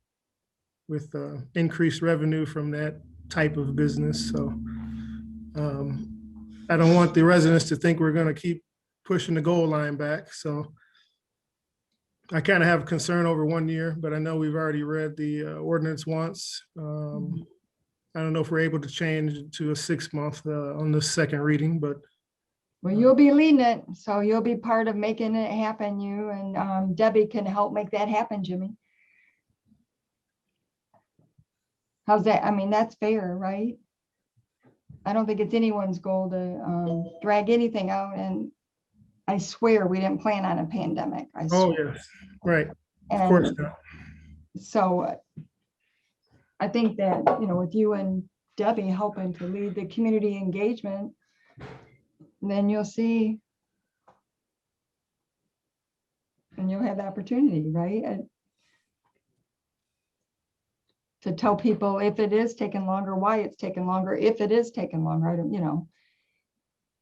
with increased revenue from that type of business. So I don't want the residents to think we're going to keep pushing the goal line back. So I kind of have concern over 1 year, but I know we've already read the ordinance once. I don't know if we're able to change it to a 6-month on the second reading, but. Well, you'll be leading it, so you'll be part of making it happen. You and Debbie can help make that happen, Jimmy. How's that? I mean, that's fair, right? I don't think it's anyone's goal to drag anything out, and I swear we didn't plan on a pandemic. I Oh, swear. yes, right. Of And course not. so I think that, with you and Debbie helping to lead the community engagement, then you'll see, and you'll have the opportunity, right? To tell people if it is taking longer, why it's taking longer, if it is taking longer, I don't.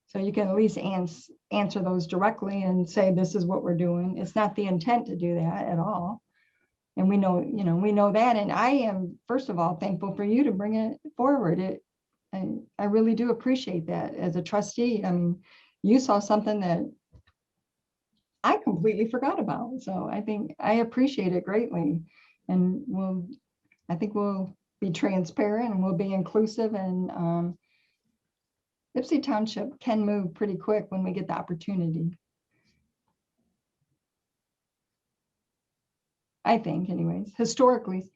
So you can at least answer those directly and say, this is what we're doing. It's not the intent to do that at all. And we know that. And I am, first of all, thankful for you to bring it forward. And I really do appreciate that as a trustee. I mean, you saw something that I completely forgot about. So I think I appreciate it greatly. And I think we'll be transparent and we'll be inclusive, and Ypsilanti Township can move pretty quick when we get the opportunity. I think anyways, historically.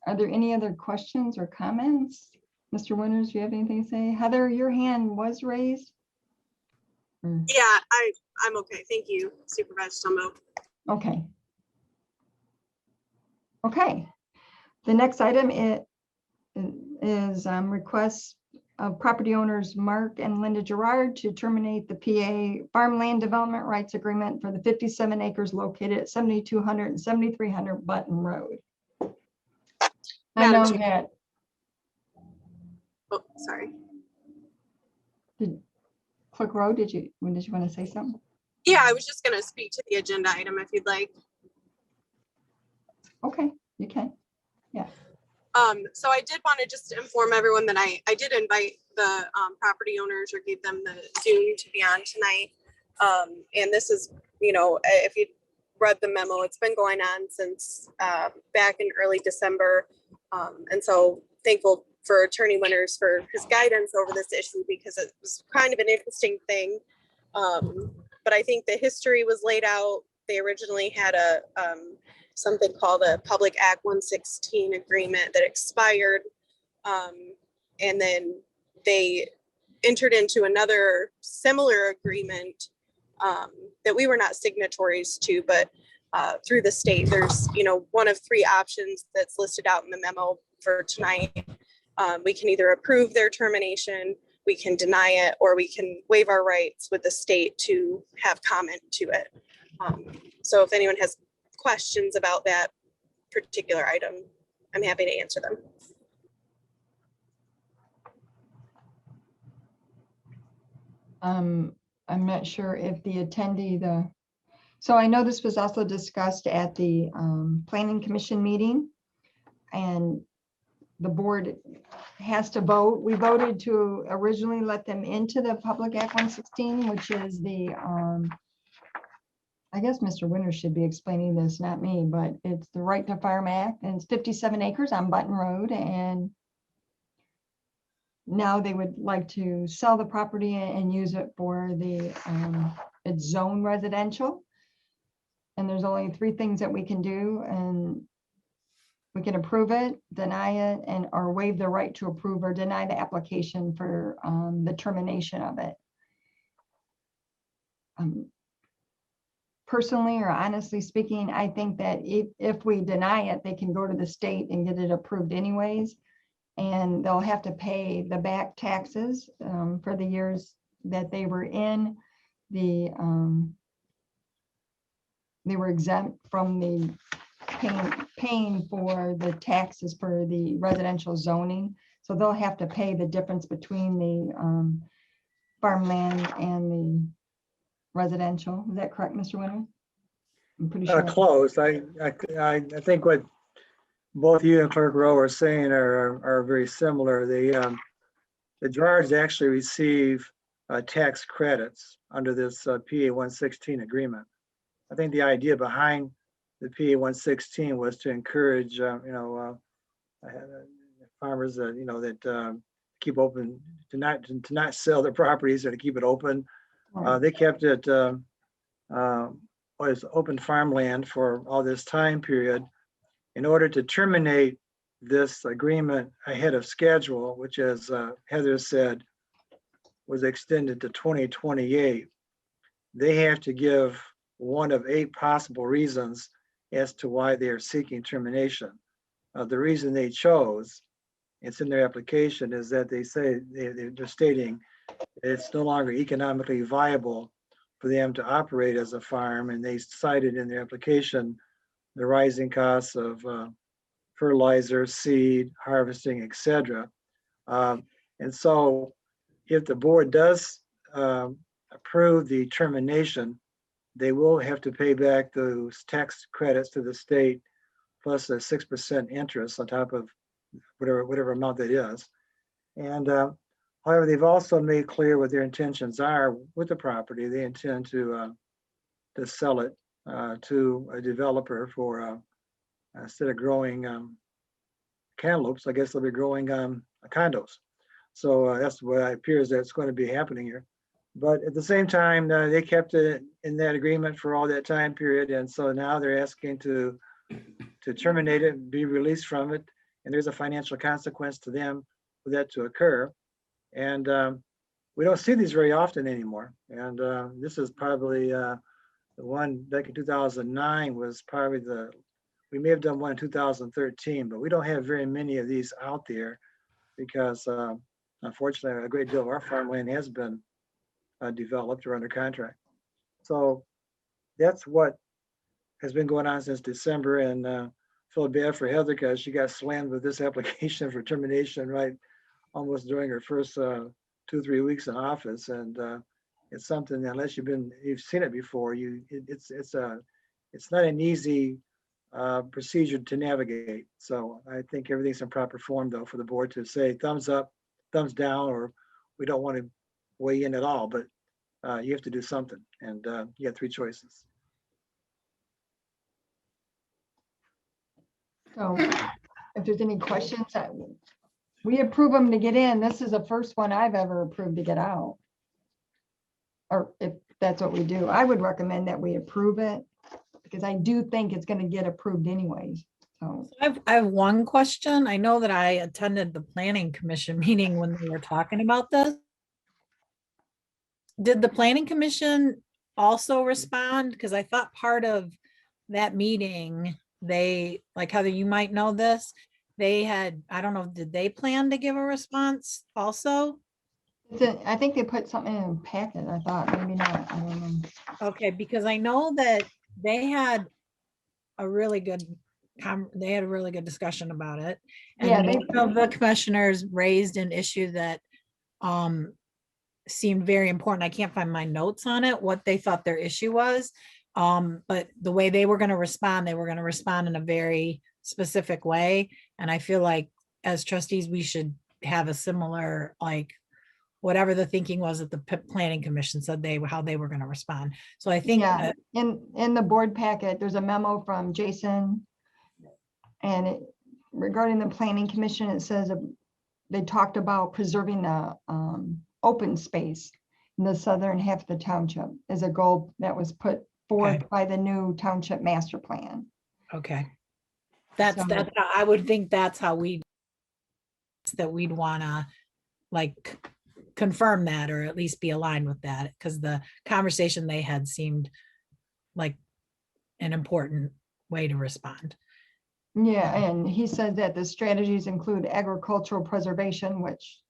Are there any other questions or comments? Mr. Winters, do you have anything to say? Heather, your hand was raised. Yeah, I'm okay. Thank you, Supervisor Stumbo. Okay. Okay. The next item is requests of property owners Mark and Linda Gerard to terminate the PA farmland development rights agreement for the 57 acres located at 7200 and 7300 Button Road. I know that. Oh, sorry. Clerk Rowe, did you want to say something? Yeah, I was just going to speak to the agenda item if you'd like. Okay, you can. Yeah. So I did want to just inform everyone that I did invite the property owners, or gave them the Zoom to be on tonight. And this is, if you read the memo, it's been going on since back in early December. And so thankful for Attorney Winters for his guidance over this issue, because it was kind of an interesting thing. But I think the history was laid out. They originally had something called a Public Act 116 agreement that expired. And then they entered into another similar agreement that we were not signatories to, but through the state. There's, one of three options that's listed out in the memo for tonight. We can either approve their termination, we can deny it, or we can waive our rights with the state to have comment to it. So if anyone has questions about that particular item, I'm happy to answer them. I'm not sure if the attendee, so I know this was also discussed at the Planning Commission meeting, and the board has to vote. We voted to originally let them into the Public Act 116, which is the, I guess Mr. Winters should be explaining this, not me, but it's the Right to Farm Act, and it's 57 acres on Button Road, and now they would like to sell the property and use it for the, it's zone residential. And there's only three things that we can do, and we can approve it, deny it, and or waive the right to approve or deny the application for the termination of it. Personally, or honestly speaking, I think that if we deny it, they can go to the state and get it approved anyways. And they'll have to pay the back taxes for the years that they were in the, they were exempt from the paying for the taxes for the residential zoning. So they'll have to pay the difference between the farmland and the residential. Is that correct, Mr. Winter? I'm pretty sure. Close. I think what both you and Clerk Rowe are saying are very similar. The drawers actually receive tax credits under this PA 116 agreement. I think the idea behind the PA 116 was to encourage, farmers that keep open, to not sell their properties or to keep it open. They kept it as open farmland for all this time period in order to terminate this agreement ahead of schedule, which, as Heather said, was extended to 2028. They have to give one of 8 possible reasons as to why they are seeking termination. The reason they chose, it's in their application, is that they say they're stating it's no longer economically viable for them to operate as a farm, and they cited in their application the rising costs of fertilizer, seed, harvesting, etc. And so if the board does approve the termination, they will have to pay back those tax credits to the state plus a 6% interest on top of whatever amount that is. And however, they've also made clear what their intentions are with the property. They intend to sell it to a developer for instead of growing cantaloupes, I guess they'll be growing condos. So that's what it appears that's going to be happening here. But at the same time, they kept it in that agreement for all that time period, and so now they're asking to terminate it and be released from it. And there's a financial consequence to them for that to occur. And we don't see these very often anymore. And this is probably the one back in 2009 was probably we may have done one in 2013, but we don't have very many of these out there because unfortunately a great deal of our farmland has been developed or under contract. So that's what has been going on since December, and feel bad for Heather because she got slammed with this application for termination right almost during her first 2-3 weeks in office. And it's something that unless you've seen it before, it's not an easy procedure to navigate. So I think everything's in proper form though for the board to say thumbs up, thumbs down, or we don't want to weigh in at all, but you have to do something, and you have 3 choices. So if there's any questions, we approve them to get in. This is the first one I've ever approved to get out. Or if that's what we do, I would recommend that we approve it because I do think it's going to get approved anyways. So I have one question. I know that I attended the planning commission meeting when they were talking about this. Did the planning commission also respond? Because I thought part of that meeting, they, like Heather, you might know this, they had, I don't know, did they plan to give a response also? I think they put something in a packet, I thought, maybe not, I don't know. Okay, because I know that they had a really good, they had a really good discussion about it. Yeah, And they- one of the commissioners raised an issue that seemed very important. I can't find my notes on it, what they thought their issue was. But the way they were gonna respond, they were gonna respond in a very specific way. And I feel like as trustees, we should have a similar, like, whatever the thinking was at the planning commission said how they were gonna respond. So I think Yeah, that, in the board packet, there's a memo from Jason. And regarding the planning commission, it says they talked about preserving the open space in the southern half of the township as a goal that was put forth Okay. by the new township master plan. okay. That's, So- I would think that's how that we'd wanna like confirm that, or at least be aligned with that, because the conversation they had seemed like an important way to respond. Yeah, and he said that the strategies include agricultural preservation, which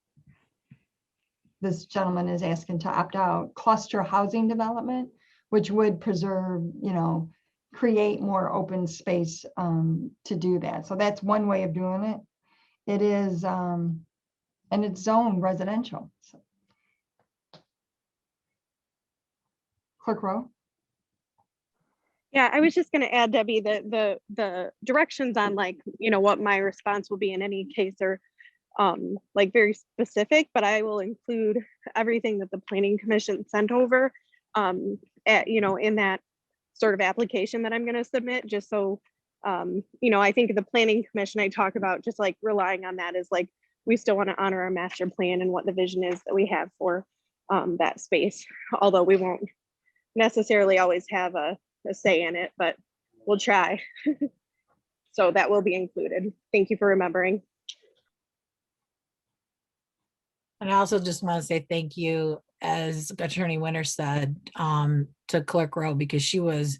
this gentleman is asking to opt out, cluster housing development, which would preserve, create more open space to do that. So that's one way of doing it. It is, and it's zone residential. So. Clerk Rowe? Yeah, I was just gonna add, Debbie, that the directions on like, what my response will be in any case are like very specific, but I will include everything that the planning commission sent over in that sort of application that I'm gonna submit, just so I think the planning commission, I talk about just like relying on that is like, we still want to honor our master plan and what the vision is that we have for that space, although we won't necessarily always have a say in it, but we'll try. So that will be included. Thank you for remembering. And I also just want to say thank you, as Attorney Winter said, to Clerk Rowe, because she was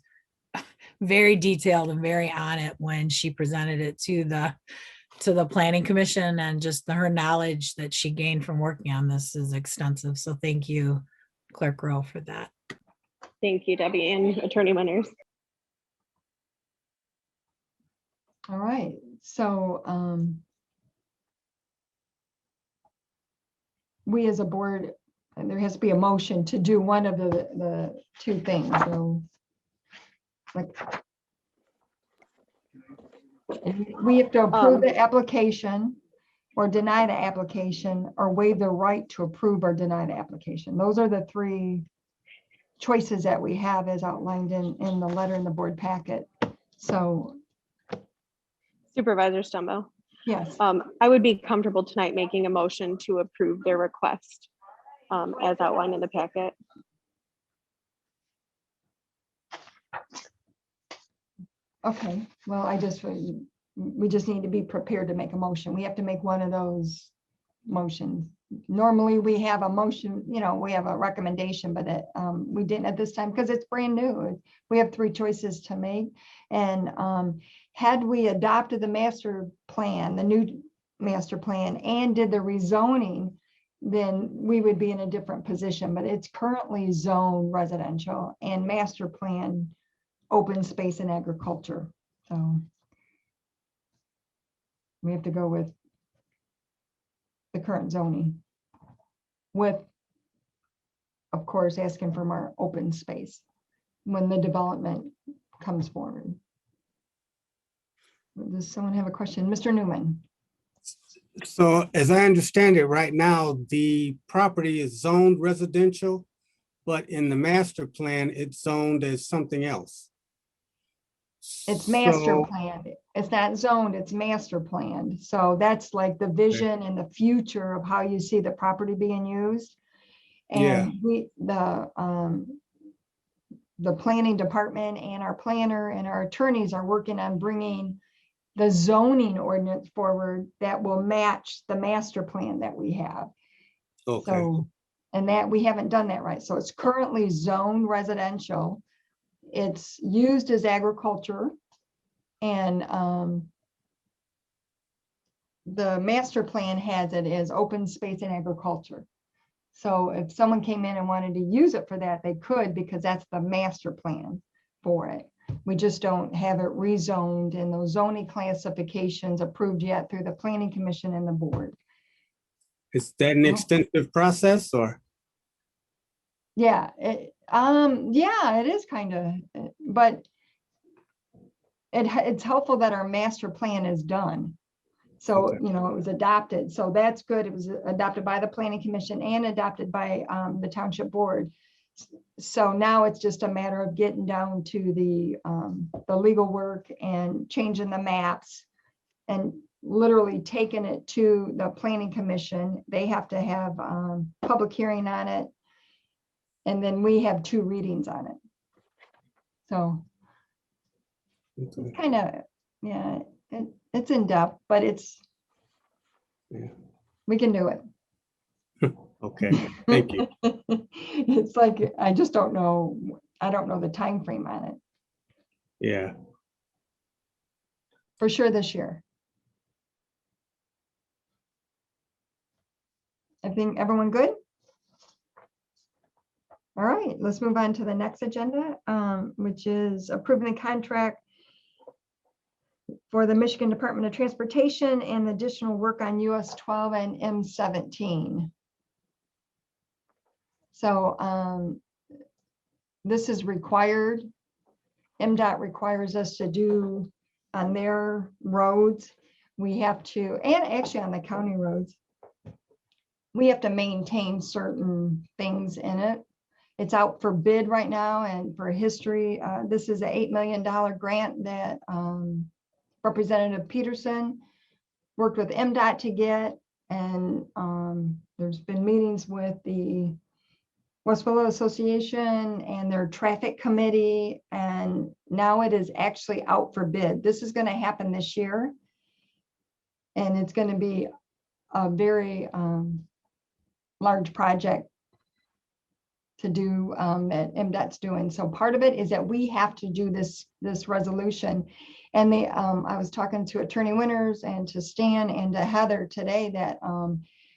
very detailed and very on it when she presented it to the planning commission, and just her knowledge that she gained from working on this is extensive. So thank you, Clerk Rowe, for that. Thank you, Debbie, and Attorney Winters. All right, so we as a board, and there has to be a motion to do one of the two things. So like we have to approve the application or deny the application, or waive the right to approve or deny the application. Those are the three choices that we have as outlined in the letter in the board packet. So Supervisor Stumbo. yes. I would be comfortable tonight making a motion to approve their request as outlined in the packet. Okay, well, we just need to be prepared to make a motion. We have to make one of those motions. Normally we have a motion, we have a recommendation, but we didn't at this time because it's brand new. We have three choices to make. And had we adopted the master plan, the new master plan, and did the rezoning, then we would be in a different position. But it's currently zone residential and master plan open space and agriculture. So we have to go with the current zoning with, of course, asking for more open space when the development comes forward. Does someone have a question? Mr. Newman? So as I understand it, right now, the property is zoned residential, but in the master plan, it's zoned as something else. It's master So- planned. It's not zoned, it's master planned. So that's like the vision and the future of how you see the property being used. Yeah. And the planning department and our planner and our attorneys are working on bringing the zoning ordinance forward that will match the master plan that we have. Okay, So, and that we haven't done that right. So it's currently zone residential It's used as agriculture, and the master plan has it as open space and agriculture. So if someone came in and wanted to use it for that, they could, because that's the master plan for it. We just don't have it rezoned and those zoning classifications approved yet through the planning commission and the board. Is that an extensive process or? Yeah, yeah, it is kind of, but it's helpful that our master plan is done. So, Okay. you know, it was adopted. So that's good. It was adopted by the planning commission and adopted by the township board. So now it's just a matter of getting down to the legal work and changing the maps and literally taking it to the planning commission. They have to have public hearing on it. And then we have 2 readings on it. So Okay. kind of, yeah, it's in depth, but it's, Yeah. we can do it. Okay, thank you. It's like, I just don't know, I don't know the time frame on it. Yeah. For sure this year. I think everyone good? All right, let's move on to the next agenda, which is approving the contract for the Michigan Department of Transportation and additional work on US 12 and M17. So this is required. MDOT requires us to do on their roads. We have to, and actually on the county roads, we have to maintain certain things in it. It's out for bid right now, and for history, this is an $8 million grant that Representative Peterson worked with MDOT to get, and there's been meetings with the Westboro Association and their traffic committee, and now it is actually out for bid. This is going to happen this year, and it's going to be a very large project to do that MDOT's doing. So part of it is that we have to do this resolution. And I was talking to Attorney Winters and to Stan and to Heather today that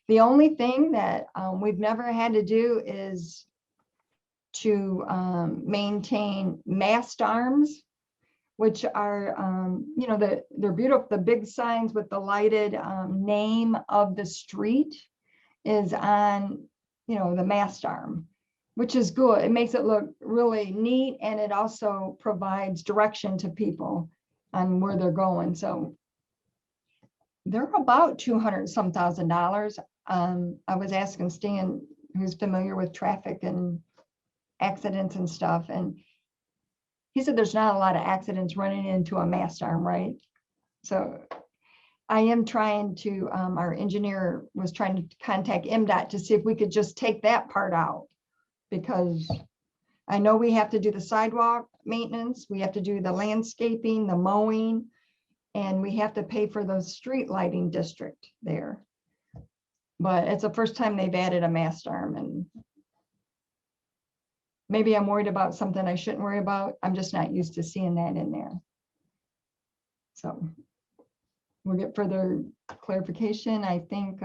the only thing that we've never had to do is to maintain mast arms, which are, you know, they're beautiful. The big signs with the lighted name of the street is on, you know, the mast arm, which is good. It makes it look really neat, and it also provides direction to people on where they're going. So they're about $200-some thousand. I was asking Stan, who's familiar with traffic and accidents and stuff, and he said there's not a lot of accidents running into a mast arm, right? So I am trying to, our engineer was trying to contact MDOT to see if we could just take that part out, because I know we have to do the sidewalk maintenance, we have to do the landscaping, the mowing, and we have to pay for the street lighting district there. But it's the first time they've added a mast arm, and maybe I'm worried about something I shouldn't worry about. I'm just not used to seeing that in there. So we'll get further clarification. I think,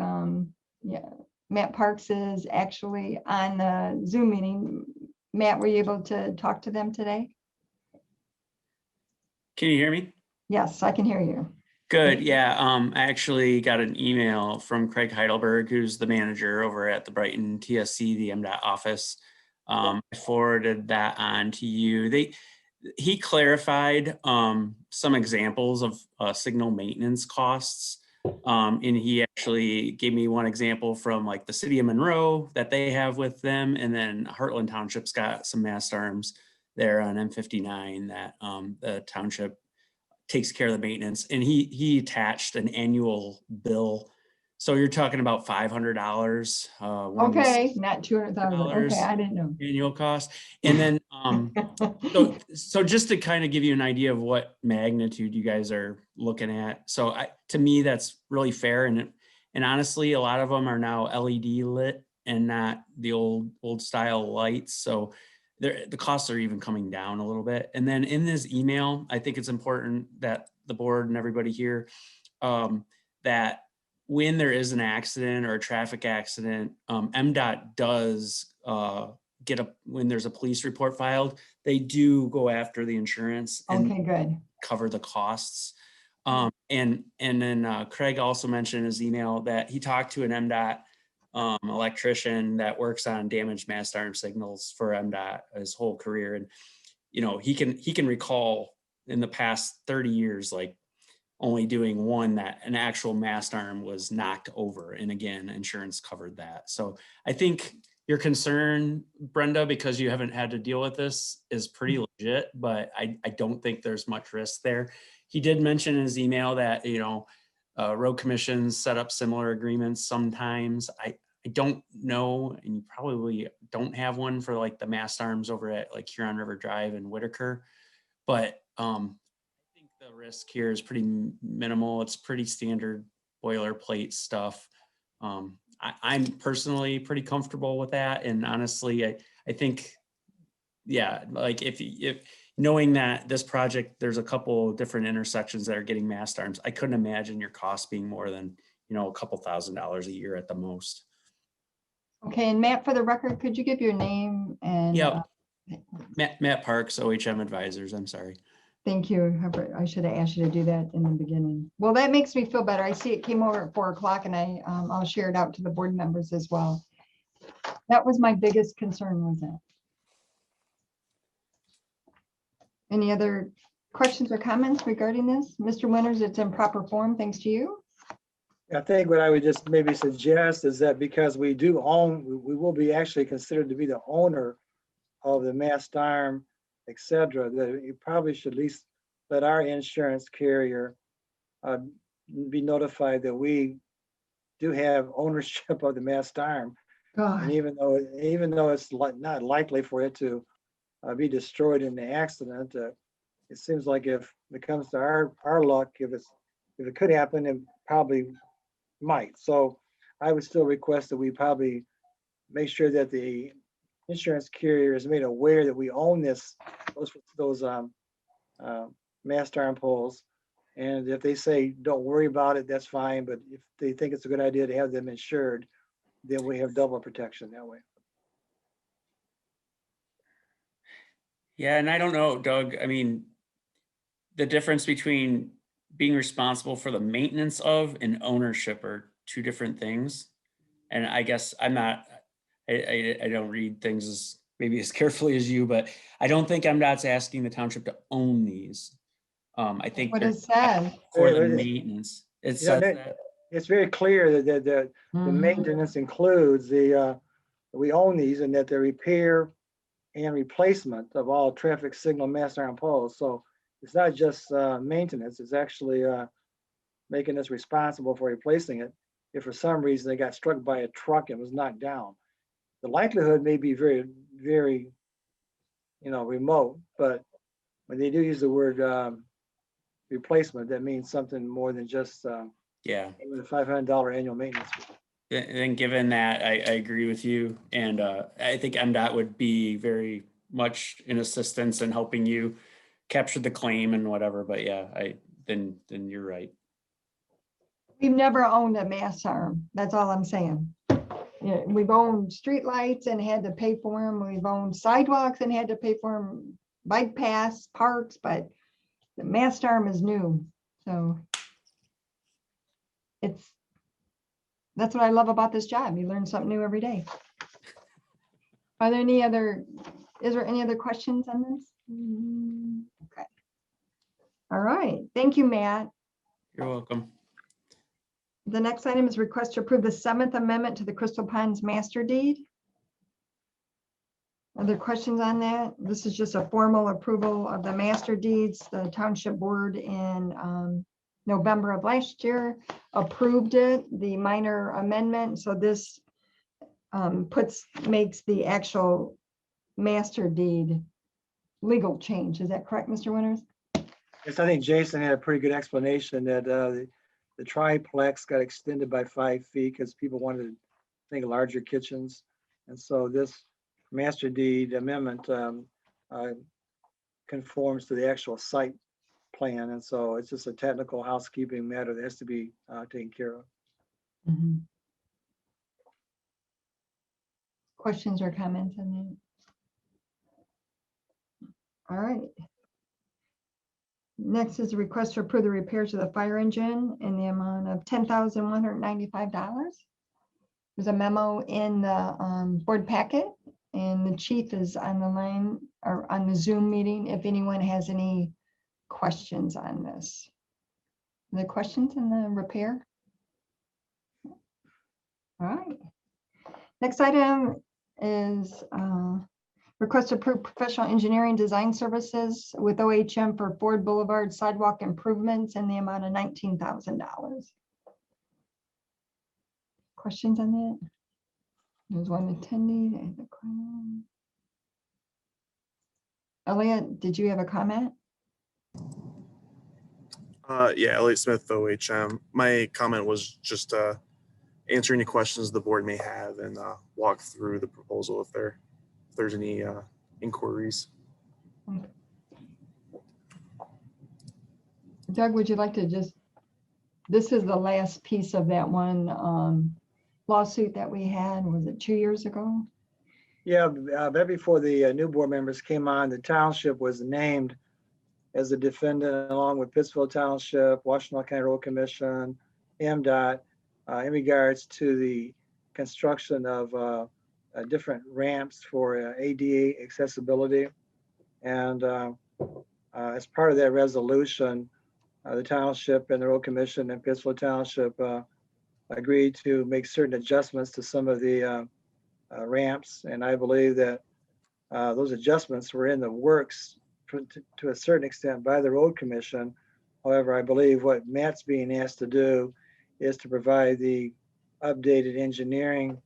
yeah, Matt Parks is actually on the Zoom meeting. Matt, were you able to talk to them today? Can you hear me? Yes, I can hear you. Good. Yeah. I actually got an email from Craig Heidelberg, who's the manager over at the Brighton TSC, the MDOT office. I forwarded that on to you. He clarified some examples of signal maintenance costs. And he actually gave me one example from like the city of Monroe that they have with them. And then Heartland Township's got some mast arms there on M59 that the township takes care of the maintenance. And he attached an annual bill. So you're talking about $500. Okay, not 200,000. Okay, I didn't know. Annual cost. And then, so just to kind of give you an idea of what magnitude you guys are looking at. So to me, that's really fair. And honestly, a lot of them are now LED lit and not the old style lights. So the costs are even coming down a little bit. And then in this email, I think it's important that the board and everybody here, that when there is an accident or a traffic accident, MDOT does when there's a police report filed, they do go after the insurance and Okay, good. cover the costs. And then Craig also mentioned in his email that he talked to an MDOT electrician that works on damaged mast arm signals for MDOT his whole career. And, you know, he can recall in the past 30 years, like only doing one that an actual mast arm was knocked over. And again, insurance covered that. So I think your concern, Brenda, because you haven't had to deal with this, is pretty legit, but I don't think there's much risk there. He did mention in his email that, you know, road commissions set up similar agreements sometimes. I don't know, and you probably don't have one for like the mast arms over at like Huron River Drive and Whitaker, but I think the risk here is pretty minimal. It's pretty standard boilerplate stuff. I'm personally pretty comfortable with that. And honestly, I think, yeah, like if knowing that this project, there's a couple different intersections that are getting mast arms, I couldn't imagine your cost being more than, you know, a couple $1,000s a year at the most. Okay, and Matt, for the record, could you give your name and? Yep. Matt Parks, OHM Advisors, I'm sorry. Thank you. I should have asked you to do that in the beginning. Well, that makes me feel better. I see it came over at 4 o'clock and I'll share it out to the board members as well. That was my biggest concern, was that. Any other questions or comments regarding this? Mr. Winters, it's in proper form, thanks to you. I think what I would just maybe suggest is that because we do own, we will be actually considered to be the owner of the mast arm, et cetera, that you probably should at least let our insurance carrier be notified that we do have ownership of the mast arm. God. And even though it's not likely for it to be destroyed in the accident, it seems like if it comes to our luck, if it could happen, it probably might. So I would still request that we probably make sure that the insurance carrier is made aware that we own those mast arm poles. And if they say, don't worry about it, that's fine. But if they think it's a good idea to have them insured, then we have double protection that way. Yeah, and I don't know, Doug, I mean, the difference between being responsible for the maintenance of and ownership are two different things. And I guess I don't read things as maybe as carefully as you, but I don't think MDOT's asking the township to own these. I think What it says. for the maintenance. It says that. It's very clear that the maintenance includes we own these and that the repair and replacement of all traffic signal mast arm poles. So it's not just maintenance, it's actually making us responsible for replacing it if for some reason they got struck by a truck and was knocked down. The likelihood may be very, very, remote, but when they do use the word replacement, that means something more than just the $500 annual maintenance. And given that, I agree with you. And I think MDOT would be very much in assistance in helping you capture the claim and whatever. But yeah, then you're right. We've never owned a mast arm. That's all I'm saying. Yeah, we've owned streetlights and had to pay for them. We've owned sidewalks and had to pay for them, bike paths, parks, but the mast arm is new. So that's what I love about this job. You learn something new every day. Is there any other questions on this? Okay. All right. Thank you, Matt. You're welcome. The next item is request to approve the 7th Amendment to the Crystal Ponds Master Deed. Other questions on that? This is just a formal approval of the master deeds. The Township Board in November of last year approved it, the minor amendment. So this makes the actual master deed legal change. Is that correct, Mr. Winters? Yes, I think Jason had a pretty good explanation that the triplex got extended by 5 feet because people wanted, I think, larger kitchens. And so this master deed amendment conforms to the actual site plan. And so it's just a technical housekeeping matter that has to be taken care of. Mhm. Questions or comments on that? All right. Next is a request to approve the repairs to the fire engine in the amount of $10,195. There's a memo in the board packet, and the chief is on the line or on the Zoom meeting if anyone has any questions on this. The questions in the repair? All right. Next item is request to approve professional engineering design services with OHM for Ford Boulevard sidewalk improvements in the amount of $19,000. Questions on that? There's one attending. And the crowd. Elliot, did you have a comment? Yeah, Elliot Smith, OHM. My comment was just answer any questions the board may have and walk through the proposal if there's any inquiries. Doug, would you like to just, this is the last piece of that one lawsuit that we had, was it 2 years ago? Yeah, right before the new board members came on, the township was named as a defendant along with Pittsfield Township, Washington County Road Commission, MDOT, in regards to the construction of different ramps for ADA accessibility. And as part of that resolution, the township and the road commission and Pittsfield Township agreed to make certain adjustments to some of the ramps. And I believe that those adjustments were in the works to a certain extent by the road commission. However, I believe what Matt's being asked to do is to provide the updated engineering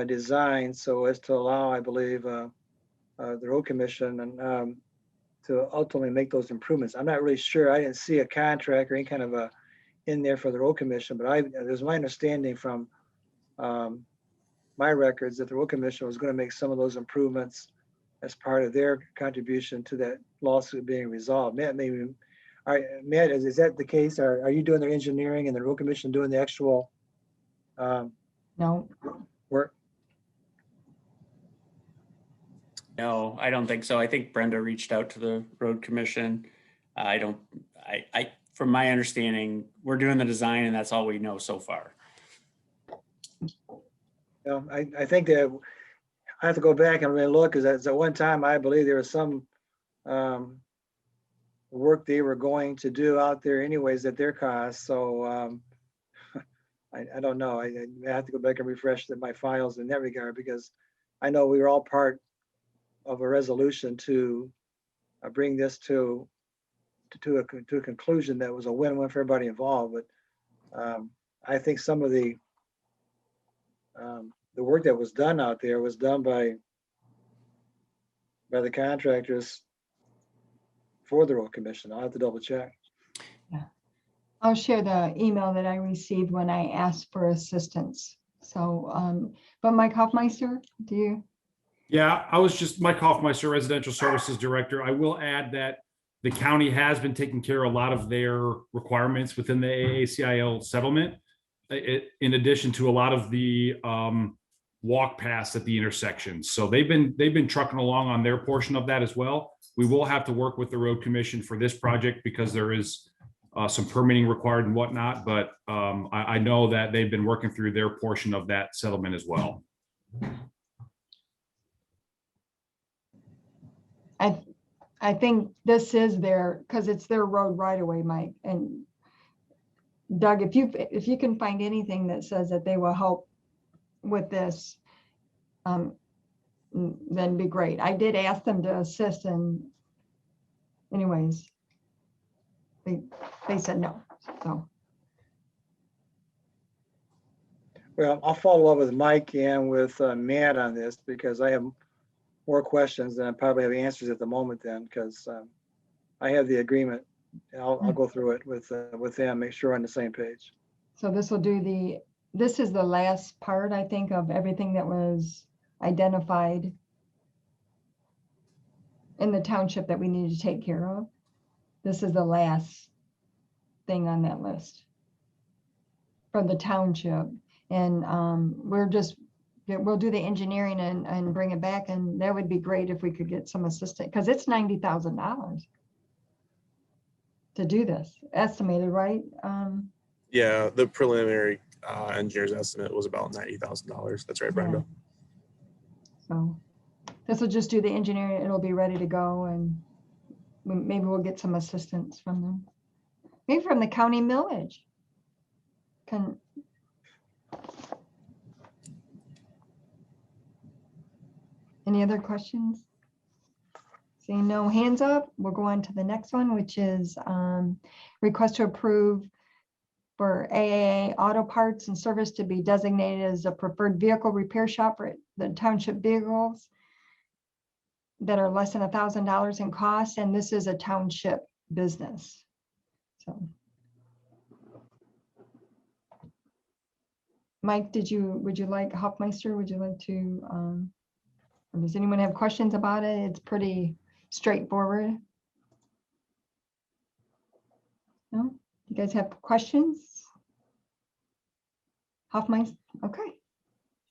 design so as to allow, I believe, the road commission and to ultimately make those improvements. I'm not really sure. I didn't see a contract or any kind of a in there for the road commission, but there's my understanding from my records that the road commission was going to make some of those improvements as part of their contribution to that lawsuit being resolved. Matt, maybe, all right, Matt, is that the case? Are you doing their engineering and the road commission doing the actual No. work? No, I don't think so. I think Brenda reached out to the road commission. From my understanding, we're doing the design and that's all we know so far. I think that I have to go back and really look, because at one time, I believe there was some work they were going to do out there anyways at their cost. So I don't know. I have to go back and refresh my files in that regard, because I know we were all part of a resolution to bring this to a conclusion that was a win-win for everybody involved. But I think some of the work that was done out there was done by the contractors for the road commission. I'll have to double check. Yeah. I'll share the email that I received when I asked for assistance. So, but Mike Hoffmeister, do you? Yeah, I was just Mike Hoffmeister, Residential Services Director. I will add that the county has been taking care of a lot of their requirements within the AACIL settlement, in addition to a lot of the walk paths at the intersections. So they've been trucking along on their portion of that as well. We will have to work with the road commission for this project because there is some permitting required and whatnot, but I know that they've been working through their portion of that settlement as well. I think this is their, because it's their road right away, Mike. And Doug, if you can find anything that says that they will help with this, then be great. I did ask them to assist, and anyways, they said no. So. Well, I'll follow up with Mike and with Matt on this, because I have more questions than I probably have answers at the moment then, because I have the agreement. I'll go through it with them, make sure we're on the same page. So this will do this is the last part, I think, of everything that was identified in the township that we need to take care of. This is the last thing on that list for the township. And we'll do the engineering and bring it back. And that would be great if we could get some assistance, because it's $90,000 to do this, estimated, right? Yeah, the preliminary engineer's estimate was about $90,000. That's right, Brenda. So this will just do the engineering. It'll be ready to go, and maybe we'll get some assistance from them. Maybe from the county millage. Any other questions? Seeing no hands up, we'll go on to the next one, which is request to approve for AAA Auto Parts and Service to be designated as a preferred vehicle repair shop for the township vehicles that are less than $1,000 in cost, and this is a township business. So, Mike, would you like, Hoffmeister, would you like to, or does anyone have questions about it? It's pretty straightforward. No? You guys have questions? Hoffmeister, okay.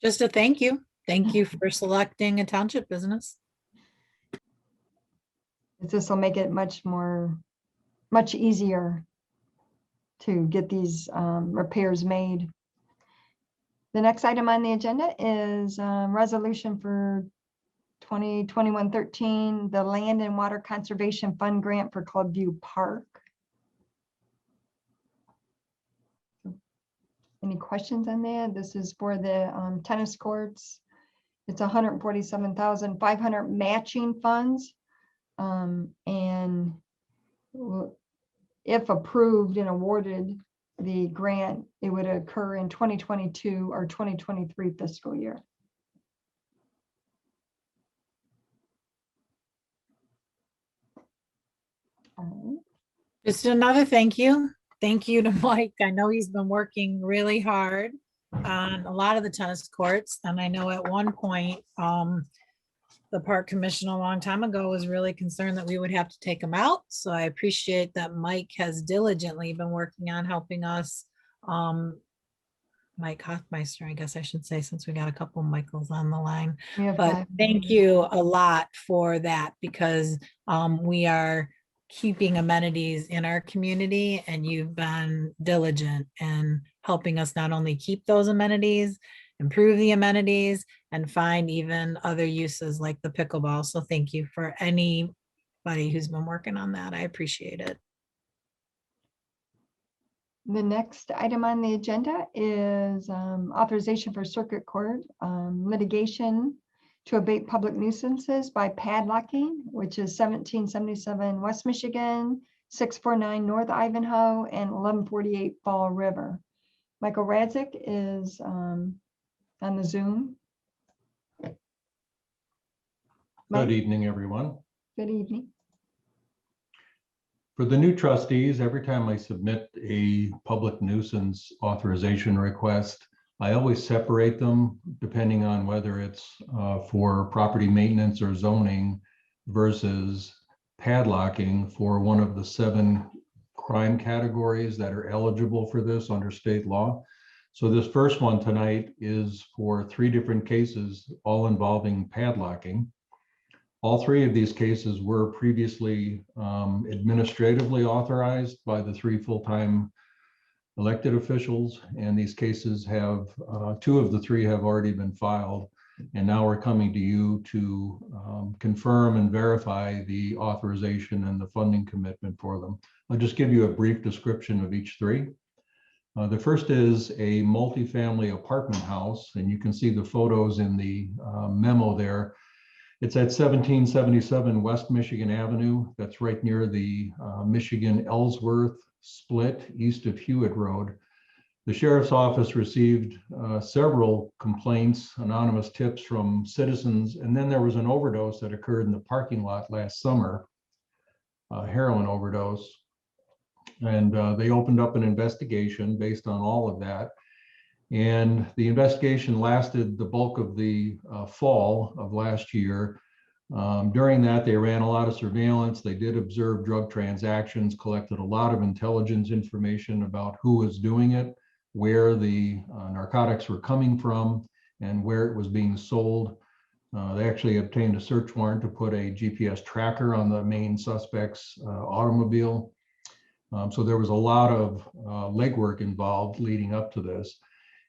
Just a thank you. Thank you for selecting a township business. This will make it much easier to get these repairs made. The next item on the agenda is resolution for 2021-13, the Land and Water Conservation Fund grant for Clubview Park. Any questions on that? This is for the tennis courts. It's 147,500 matching funds. And if approved and awarded the grant, it would occur in 2022 or 2023 fiscal year. Just another thank you. Thank you to Mike. I know he's been working really hard on a lot of the tennis courts. And I know at one point, the park commission a long time ago was really concerned that we would have to take them out. So I appreciate that Mike has diligently been working on helping us. Mike Hoffmeister, I guess I should say, since we got a couple of Michaels on the line. But thank you a lot for that, because we are keeping amenities in our community, and you've been diligent in helping us not only keep those amenities, improve the amenities, and find even other uses like the pickleball. So thank you for anybody who's been working on that. I appreciate it. The next item on the agenda is authorization for circuit court litigation to abate public nuisances by padlocking, which is 1777 West Michigan, 649 North Ivanhoe, and 1148 Fall River. Michael Radzik is on the Zoom. Good evening, everyone. Good evening. For the new trustees, every time I submit a public nuisance authorization request, I always separate them depending on whether it's for property maintenance or zoning versus padlocking for one of the 7 crime categories that are eligible for this under state law. So this first one tonight is for 3 different cases, all involving padlocking. All 3 of these cases were previously administratively authorized by the 3 full-time elected officials, and these cases have 2 of the 3 have already been filed, and now we're coming to you to confirm and verify the authorization and the funding commitment for them. I'll just give you a brief description of each 3. The first is a multifamily apartment house, and you can see the photos in the memo there. It's at 1777 West Michigan Avenue. That's right near the Michigan-Ellsworth split east of Hewitt Road. The sheriff's office received several complaints, anonymous tips from citizens, and then there was an overdose that occurred in the parking lot last summer, a heroin overdose. And they opened up an investigation based on all of that. And the investigation lasted the bulk of the fall of last year, During that, they ran a lot of surveillance. They did observe drug transactions, collected a lot of intelligence information about who was doing it, where the narcotics were coming from, and where it was being sold. They actually obtained a search warrant to put a GPS tracker on the main suspect's automobile. So there was a lot of legwork involved leading up to this.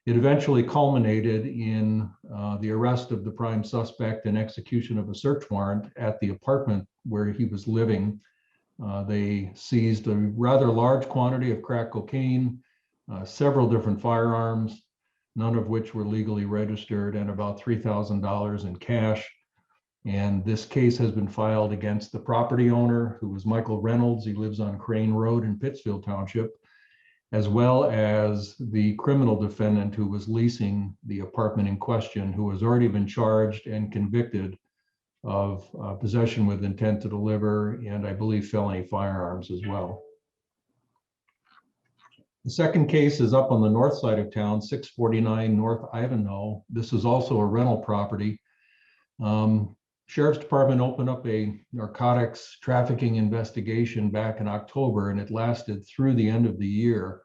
It eventually culminated in the arrest of the prime suspect and execution of a search warrant at the apartment where he was living. They seized a rather large quantity of crack cocaine, several different firearms, none of which were legally registered, and about $3,000 in cash. And this case has been filed against the property owner, who was Michael Reynolds. He lives on Crane Road in Pittsfield Township, as well as the criminal defendant who was leasing the apartment in question, who has already been charged and convicted of possession with intent to deliver, and I believe felony firearms as well. The second case is up on the north side of town, 649 North Ivanhoe. This is also a rental property. Sheriff's Department opened up a narcotics trafficking investigation back in October, and it lasted through the end of the year.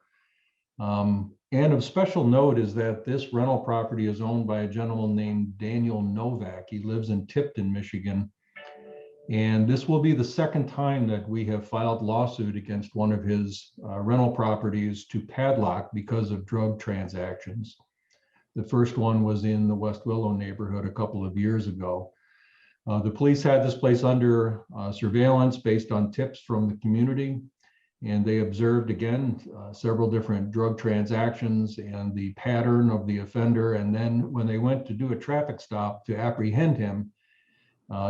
And of special note is that this rental property is owned by a gentleman named Daniel Novak. He lives in Tipton, Michigan. And this will be the second time that we have filed lawsuit against one of his rental properties to padlock because of drug transactions. The first one was in the West Willow neighborhood a couple of years ago. The police had this place under surveillance based on tips from the community, and they observed again several different drug transactions and the pattern of the offender. And then when they went to do a traffic stop to apprehend him,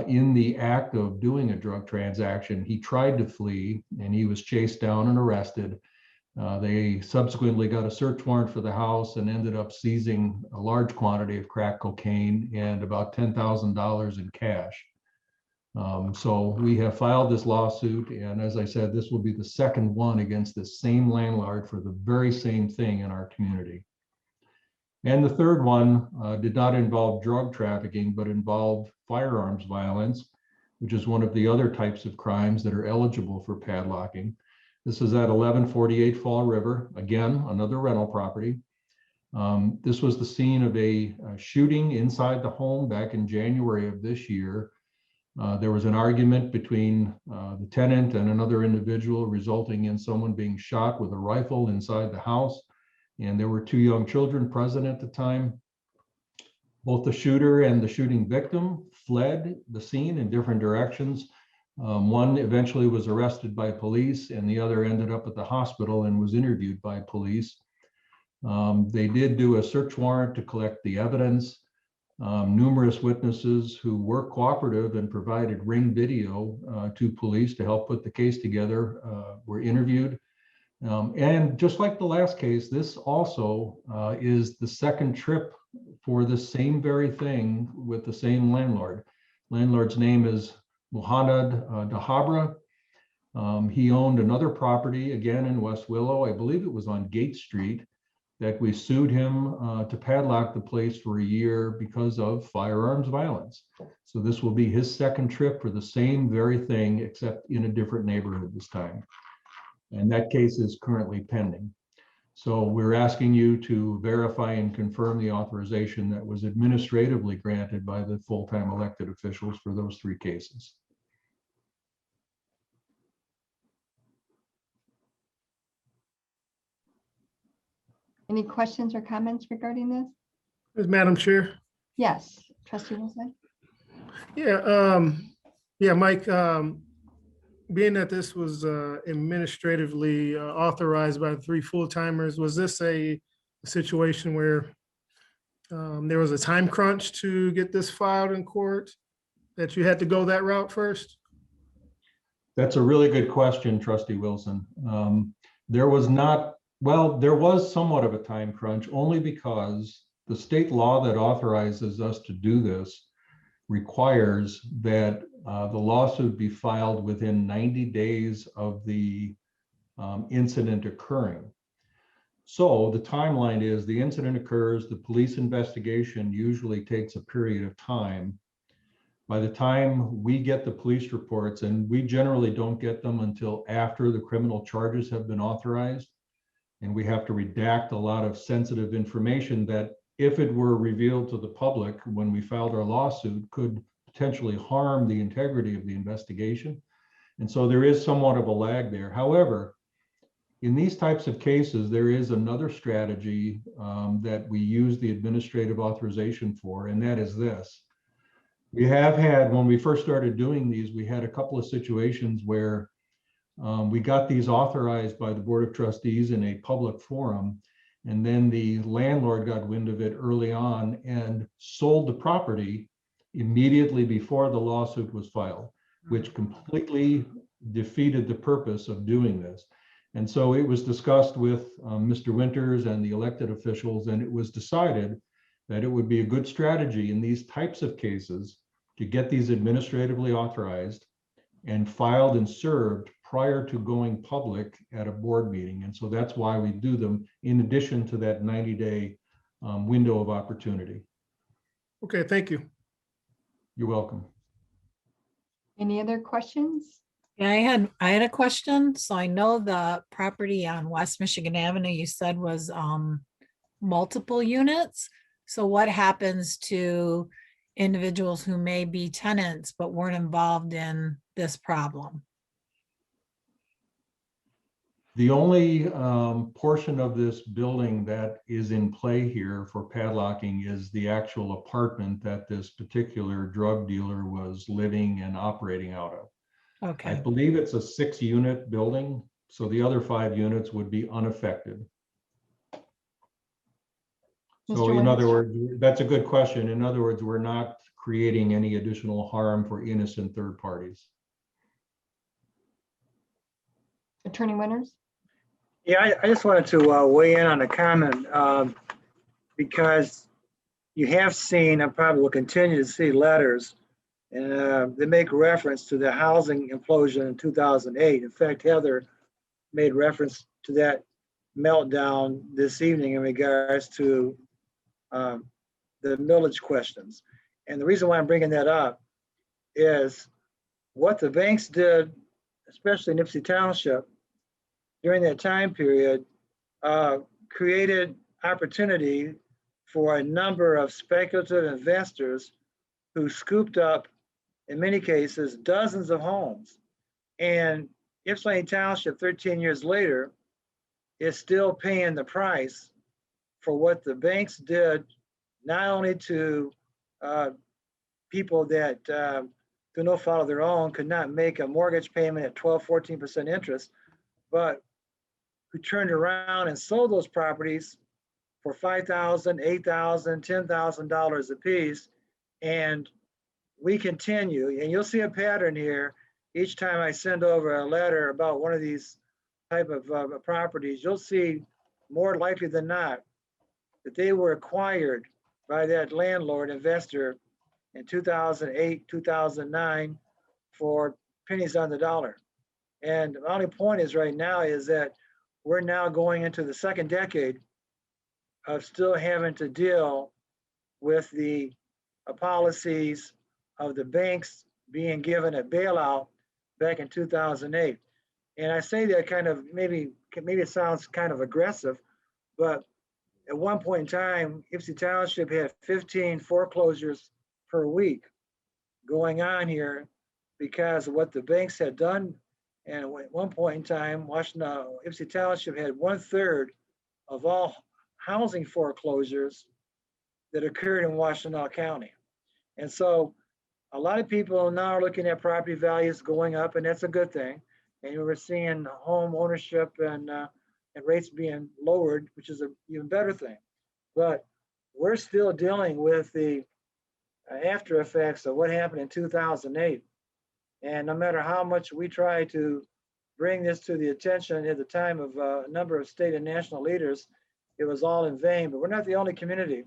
in the act of doing a drug transaction, he tried to flee and he was chased down and arrested. They subsequently got a search warrant for the house and ended up seizing a large quantity of crack cocaine and about $10,000 in cash. So we have filed this lawsuit, and as I said, this will be the second one against the same landlord for the very same thing in our community. And the third one did not involve drug trafficking, but involved firearms violence, which is one of the other types of crimes that are eligible for padlocking. This is at 1148 Fall River, again, another rental property. This was the scene of a shooting inside the home back in January of this year. There was an argument between the tenant and another individual, resulting in someone being shot with a rifle inside the house. And there were two young children present at the time. Both the shooter and the shooting victim fled the scene in different directions. One eventually was arrested by police, and the other ended up at the hospital and was interviewed by police. They did do a search warrant to collect the evidence. Numerous witnesses who were cooperative and provided ring video to police to help put the case together were interviewed. And just like the last case, this also is the second trip for the same very thing with the same landlord. Landlord's name is Muhammad Dahabra. He owned another property again in West Willow. I believe it was on Gate Street that we sued him to padlock the place for a year because of firearms violence. So this will be his second trip for the same very thing, except in a different neighborhood this time. And that case is currently pending. So we're asking you to verify and confirm the authorization that was administratively granted by the full-time elected officials for those three cases. Any questions or comments regarding this? Madam Chair. Yes, Trustee Wilson. Yeah, Mike, being that this was administratively authorized by the three full-timers, was this a situation where there was a time crunch to get this filed in court, that you had to go that route first? That's a really good question, Trustee Wilson. There was not, well, there was somewhat of a time crunch, only because the state law that authorizes us to do this requires that the lawsuit be filed within 90 days of the incident occurring. So the timeline is the incident occurs, the police investigation usually takes a period of time. by the time we get the police reports, and we generally don't get them until after the criminal charges have been authorized, and we have to redact a lot of sensitive information that, if it were revealed to the public when we filed our lawsuit, could potentially harm the integrity of the investigation. And so there is somewhat of a lag there. However, in these types of cases, there is another strategy that we use the administrative authorization for, and that is this. We have had, when we first started doing these, we had a couple of situations where we got these authorized by the Board of Trustees in a public forum, and then the landlord got wind of it early on and sold the property immediately before the lawsuit was filed, which completely defeated the purpose of doing this. And so it was discussed with Mr. Winters and the elected officials, and it was decided that it would be a good strategy in these types of cases to get these administratively authorized and filed and served prior to going public at a board meeting. And so that's why we do them in addition to that 90-day window of opportunity. Okay, thank you. You're welcome. Any other questions? Yeah, I had a question. So I know the property on West Michigan Avenue you said was multiple units. So what happens to individuals who may be tenants but weren't involved in this problem? The only portion of this building that is in play here for padlocking is the actual apartment that this particular drug dealer was living and operating out of. I Okay, believe it's a 6-unit building, so the other 5 units would be unaffected. So Mr. in other Winters? words, that's a good question. In other words, we're not creating any additional harm for innocent third parties. Attorney Winters? Yeah, I just wanted to weigh in on a comment because you have seen, and probably will continue to see letters, and they make reference to the housing implosion in 2008. In fact, Heather made reference to that meltdown this evening in regards to the millage questions. And the reason why I'm bringing that up is what the banks did, especially in Ypsilanti Township, during that time period, created opportunity for a number of speculative investors who scooped up, in many cases, dozens of homes. And Ypsilanti Township, 13 years later, is still paying the price for what the banks did, not only to people that, through no fault of their own, could not make a mortgage payment at 12, 14% interest, but who turned around and sold those properties for $5,000, $8,000, $10,000 a piece. And we continue, and you'll see a pattern here. Each time I send over a letter about one of these type of properties, you'll see more likely than not that they were acquired by that landlord investor in 2008, 2009 for pennies on the dollar. And the only point is right now is that we're now going into the second decade of still having to deal with the policies of the banks being given a bailout back in 2008. And I say that kind of, maybe it sounds kind of aggressive, but at one point in time, Ypsilanti Township had 15 foreclosures per week going on here because of what the banks had done. And at one point in time, Ypsilanti Township had 1/3 of all housing foreclosures that occurred in Washtenaw County. And so a lot of people now are looking at property values going up, and that's a good thing. And we're seeing home ownership and rates being lowered, which is an even better thing. But we're still dealing with the after effects of what happened in 2008. And no matter how much we try to bring this to the attention at the time of a number of state and national leaders, it was all in vain. But we're not the only community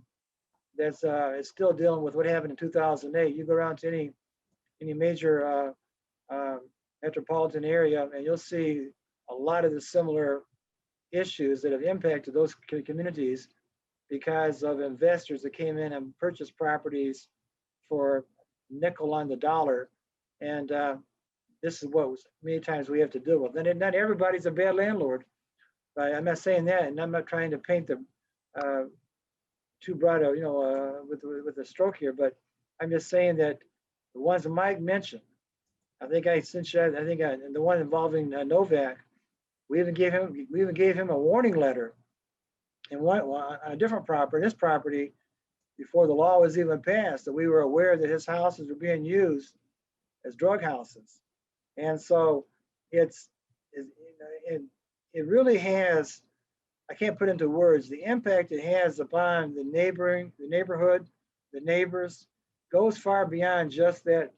that's is still dealing with what happened in 2008. You go around to any major metropolitan area, and you'll see a lot of the similar issues that have impacted those communities because of investors that came in and purchased properties for nickel on the dollar. And this is what many times we have to deal with. And not everybody's a bad landlord. But I'm not saying that, and I'm not trying to paint the too broad, with a stroke here. But I'm just saying that the ones that Mike mentioned, I think the one involving Novak, we even gave him a warning letter. And on a different property, this property, before the law was even passed, that we were aware that his houses were being used as drug houses. And so it really has, I can't put into words, the impact it has upon the neighborhood, the neighbors, goes far beyond just that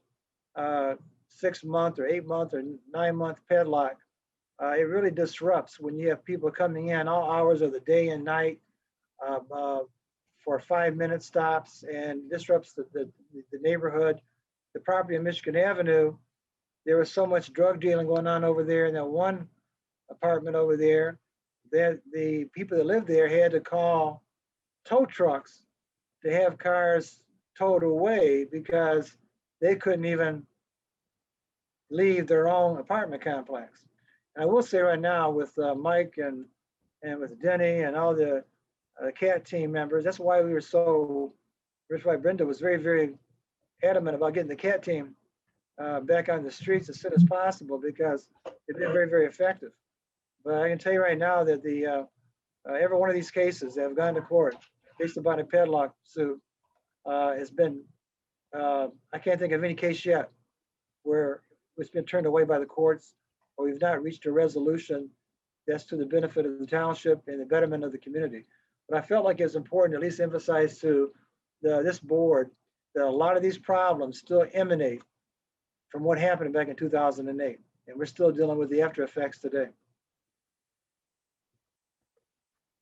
6-month or 8-month or 9-month padlock. It really disrupts when you have people coming in all hours of the day and night for 5-minute stops, and disrupts the neighborhood. The property on Michigan Avenue, there was so much drug dealing going on over there in that one apartment over there that the people that lived there had to call tow trucks to have cars towed away because they couldn't even leave their own apartment complex. And I will say right now with Mike and with Denny and all the CAT team members, that's why Brenda was very, very adamant about getting the CAT team back on the streets as soon as possible, because they've been very, very effective. But I can tell you right now that every one of these cases that have gone to court based upon a padlock suit has been, I can't think of any case yet where it's been turned away by the courts, or we've not reached a resolution that's to the benefit of the township and the betterment of the community. But I felt like it's important to at least emphasize to this board that a lot of these problems still emanate from what happened back in 2008. And we're still dealing with the after effects today.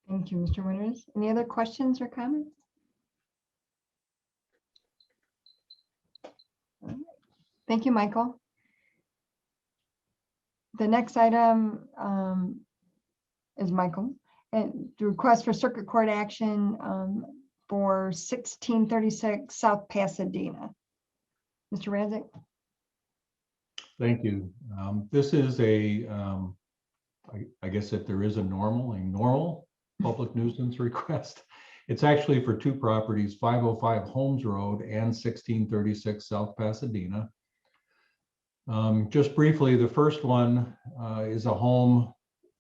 Thank you, Mr. Winters. Any other questions or comments? All right. Thank you, Michael. The next item is Michael, and the request for circuit court action for 1636 South Pasadena. Mr. Radzic. Thank you. This is I guess if there is a normal public nuisance request. It's actually for two properties, 505 Holmes Road and 1636 South Pasadena. Just briefly, the first one is a home,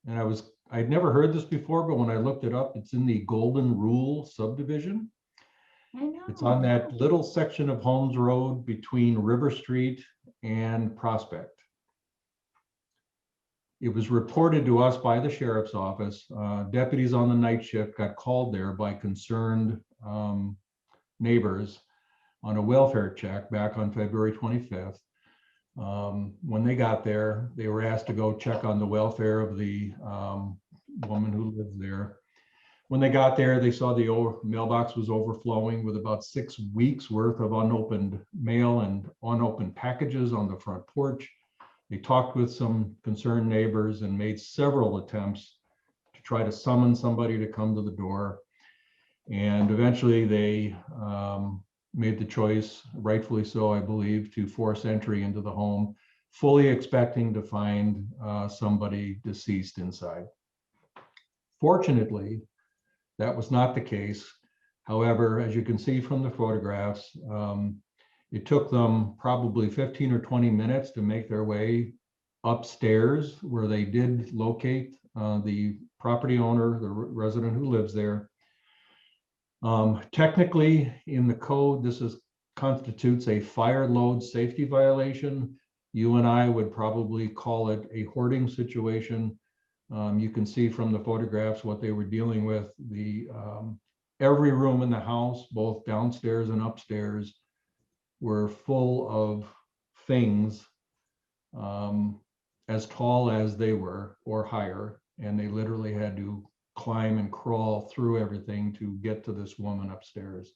and I'd never heard this before, but when I looked it up, it's in the Golden Rule subdivision. I know. It's on that little section of Holmes Road between River Street and Prospect. It was reported to us by the sheriff's office. Deputies on the night shift got called there by concerned neighbors on a welfare check back on February 25th. When they got there, they were asked to go check on the welfare of the woman who lived there. When they got there, they saw the mailbox was overflowing with about 6 weeks worth of unopened mail and unopened packages on the front porch. They talked with some concerned neighbors and made several attempts to try to summon somebody to come to the door. And eventually they made the choice, rightfully so, I believe, to force entry into the home, fully expecting to find somebody deceased inside. Fortunately, that was not the case. However, as you can see from the photographs, it took them probably 15 or 20 minutes to make their way upstairs, where they did locate the property owner, the resident who lives there. Technically, in the code, this constitutes a fire load safety violation. You and I would probably call it a hoarding situation. You can see from the photographs what they were dealing with. Every room in the house, both downstairs and upstairs, were full of things as tall as they were or higher, and they literally had to climb and crawl through everything to get to this woman upstairs.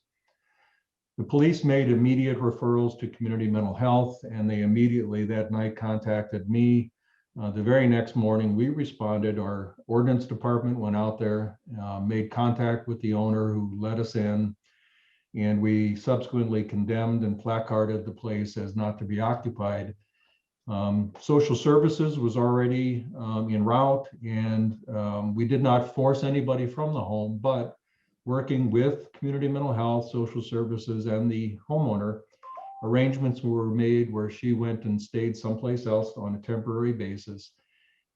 The police made immediate referrals to community mental health, and they immediately that night contacted me. The very next morning, we responded. Our ordinance department went out there, made contact with the owner who let us in. And we subsequently condemned and placarded the place as not to be occupied. Social services was already en route, and we did not force anybody from the home, but working with community mental health, social services, and the homeowner, arrangements were made where she went and stayed someplace else on a temporary basis.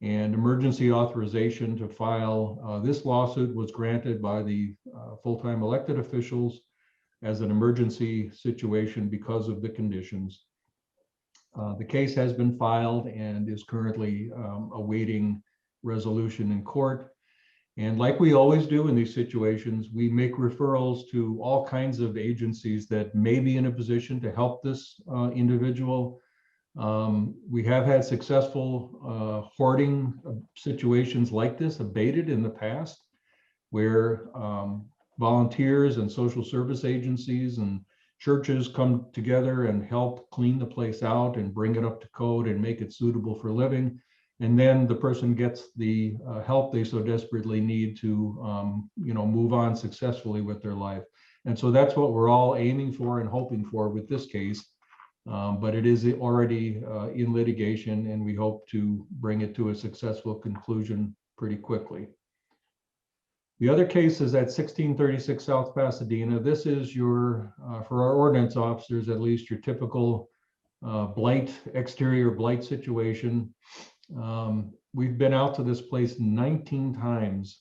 And emergency authorization to file this lawsuit was granted by the full-time elected officials as an emergency situation because of the conditions. The case has been filed and is currently awaiting resolution in court. And like we always do in these situations, we make referrals to all kinds of agencies that may be in a position to help this individual. We have had successful hoarding situations like this abated in the past, where volunteers and social service agencies and churches come together and help clean the place out and bring it up to code and make it suitable for living. And then the person gets the help they so desperately need to move on successfully with their life. And so that's what we're all aiming for and hoping for with this case. But it is already in litigation, and we hope to bring it to a successful conclusion pretty quickly. The other case is at 1636 South Pasadena. This is your, for our ordinance officers, at least your typical exterior blight situation. We've been out to this place 19 times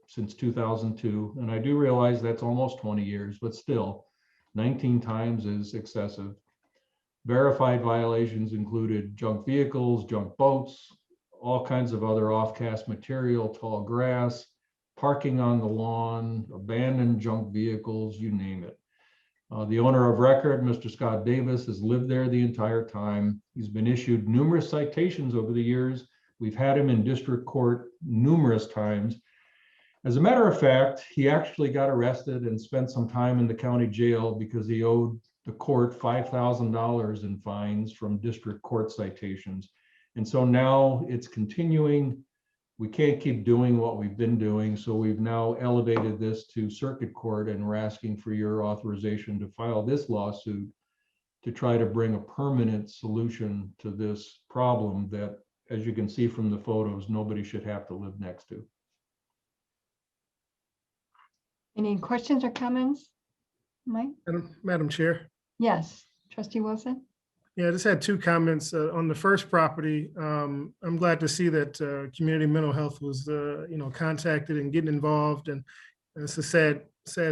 since 2002. And I do realize that's almost 20 years, but still 19 times is excessive. Verified violations included junk vehicles, junk boats, all kinds of other off-cast material, tall grass, parking on the lawn, abandoned junk vehicles, you name it. The owner of record, Mr. Scott Davis, has lived there the entire time. He's been issued numerous citations over the years. We've had him in district court numerous times. As a matter of fact, he actually got arrested and spent some time in the county jail because he owed the court $5,000 in fines from district court citations. And so now it's continuing. We can't keep doing what we've been doing. So we've now elevated this to circuit court, and we're asking for your authorization to file this lawsuit to try to bring a permanent solution to this problem that, as you can see from the photos, nobody should have to live next to. Any questions or comments, Mike? Madam Chair. Yes, Trustee Wilson. Yeah, I just had two comments on the first property. I'm glad to see that community mental health was, contacted and getting involved, and it's a sad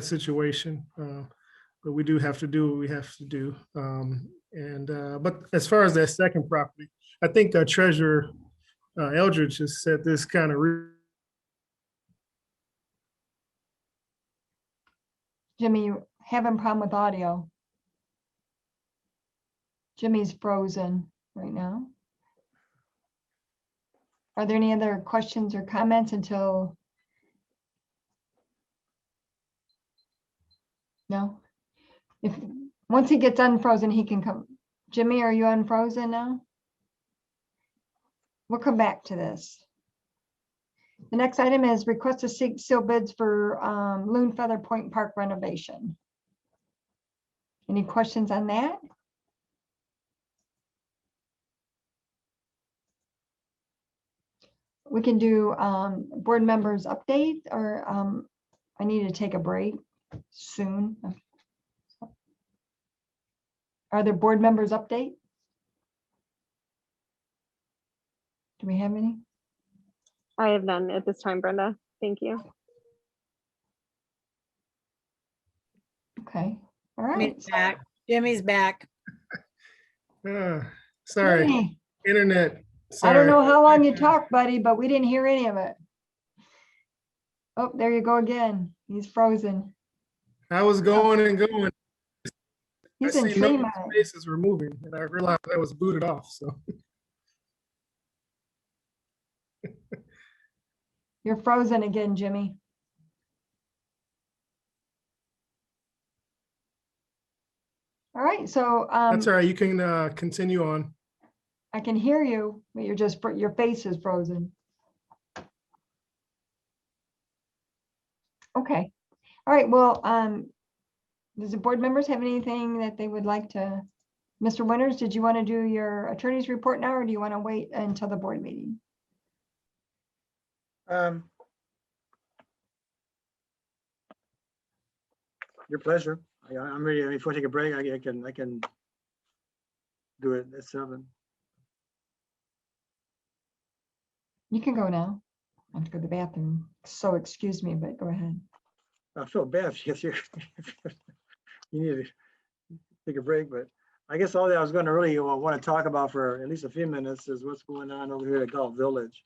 situation. But we do have to do what we have to do. But as far as that second property, I think Treasurer Eldridge has said this kind of. Jimmy, you having a problem with audio? Jimmy's frozen right now. Are there any other questions or comments until? No? Once he gets unfrozen, he can come. Jimmy, are you unfrozen now? We'll come back to this. The next item is request to seek seal bids for Loon Feather Point Park renovation. Any questions on that? We can do board members update, or I need to take a break soon. Are there board members update? Do we have any? I have none at this time, Brenda. Thank you. Okay, all right. Jimmy's back. Jimmy's back. Sorry, Jimmy, internet. I don't Sorry. know how long you talked, buddy, but we didn't hear any of it. Oh, there you go again. He's frozen. I was going and going. He's I in see no tree mode. spaces were moving, and I realized I was booted off. So You're frozen again, Jimmy. All right, so that's all right. You can continue on. I can hear you, but your face is frozen. Okay, all right, well, Does the board members have anything that they would like to? Mr. Winters, did you want to do your attorney's report now, or do you want to wait until the board meeting? Your pleasure. I'm ready. If you want to take a break, I can do it at 7. You can go now. I have to go to the bathroom. So excuse me, but go ahead. I feel bad if you need to take a break, but I guess all that I was going to really want to talk about for at least a few minutes is what's going on over here at Galt Village.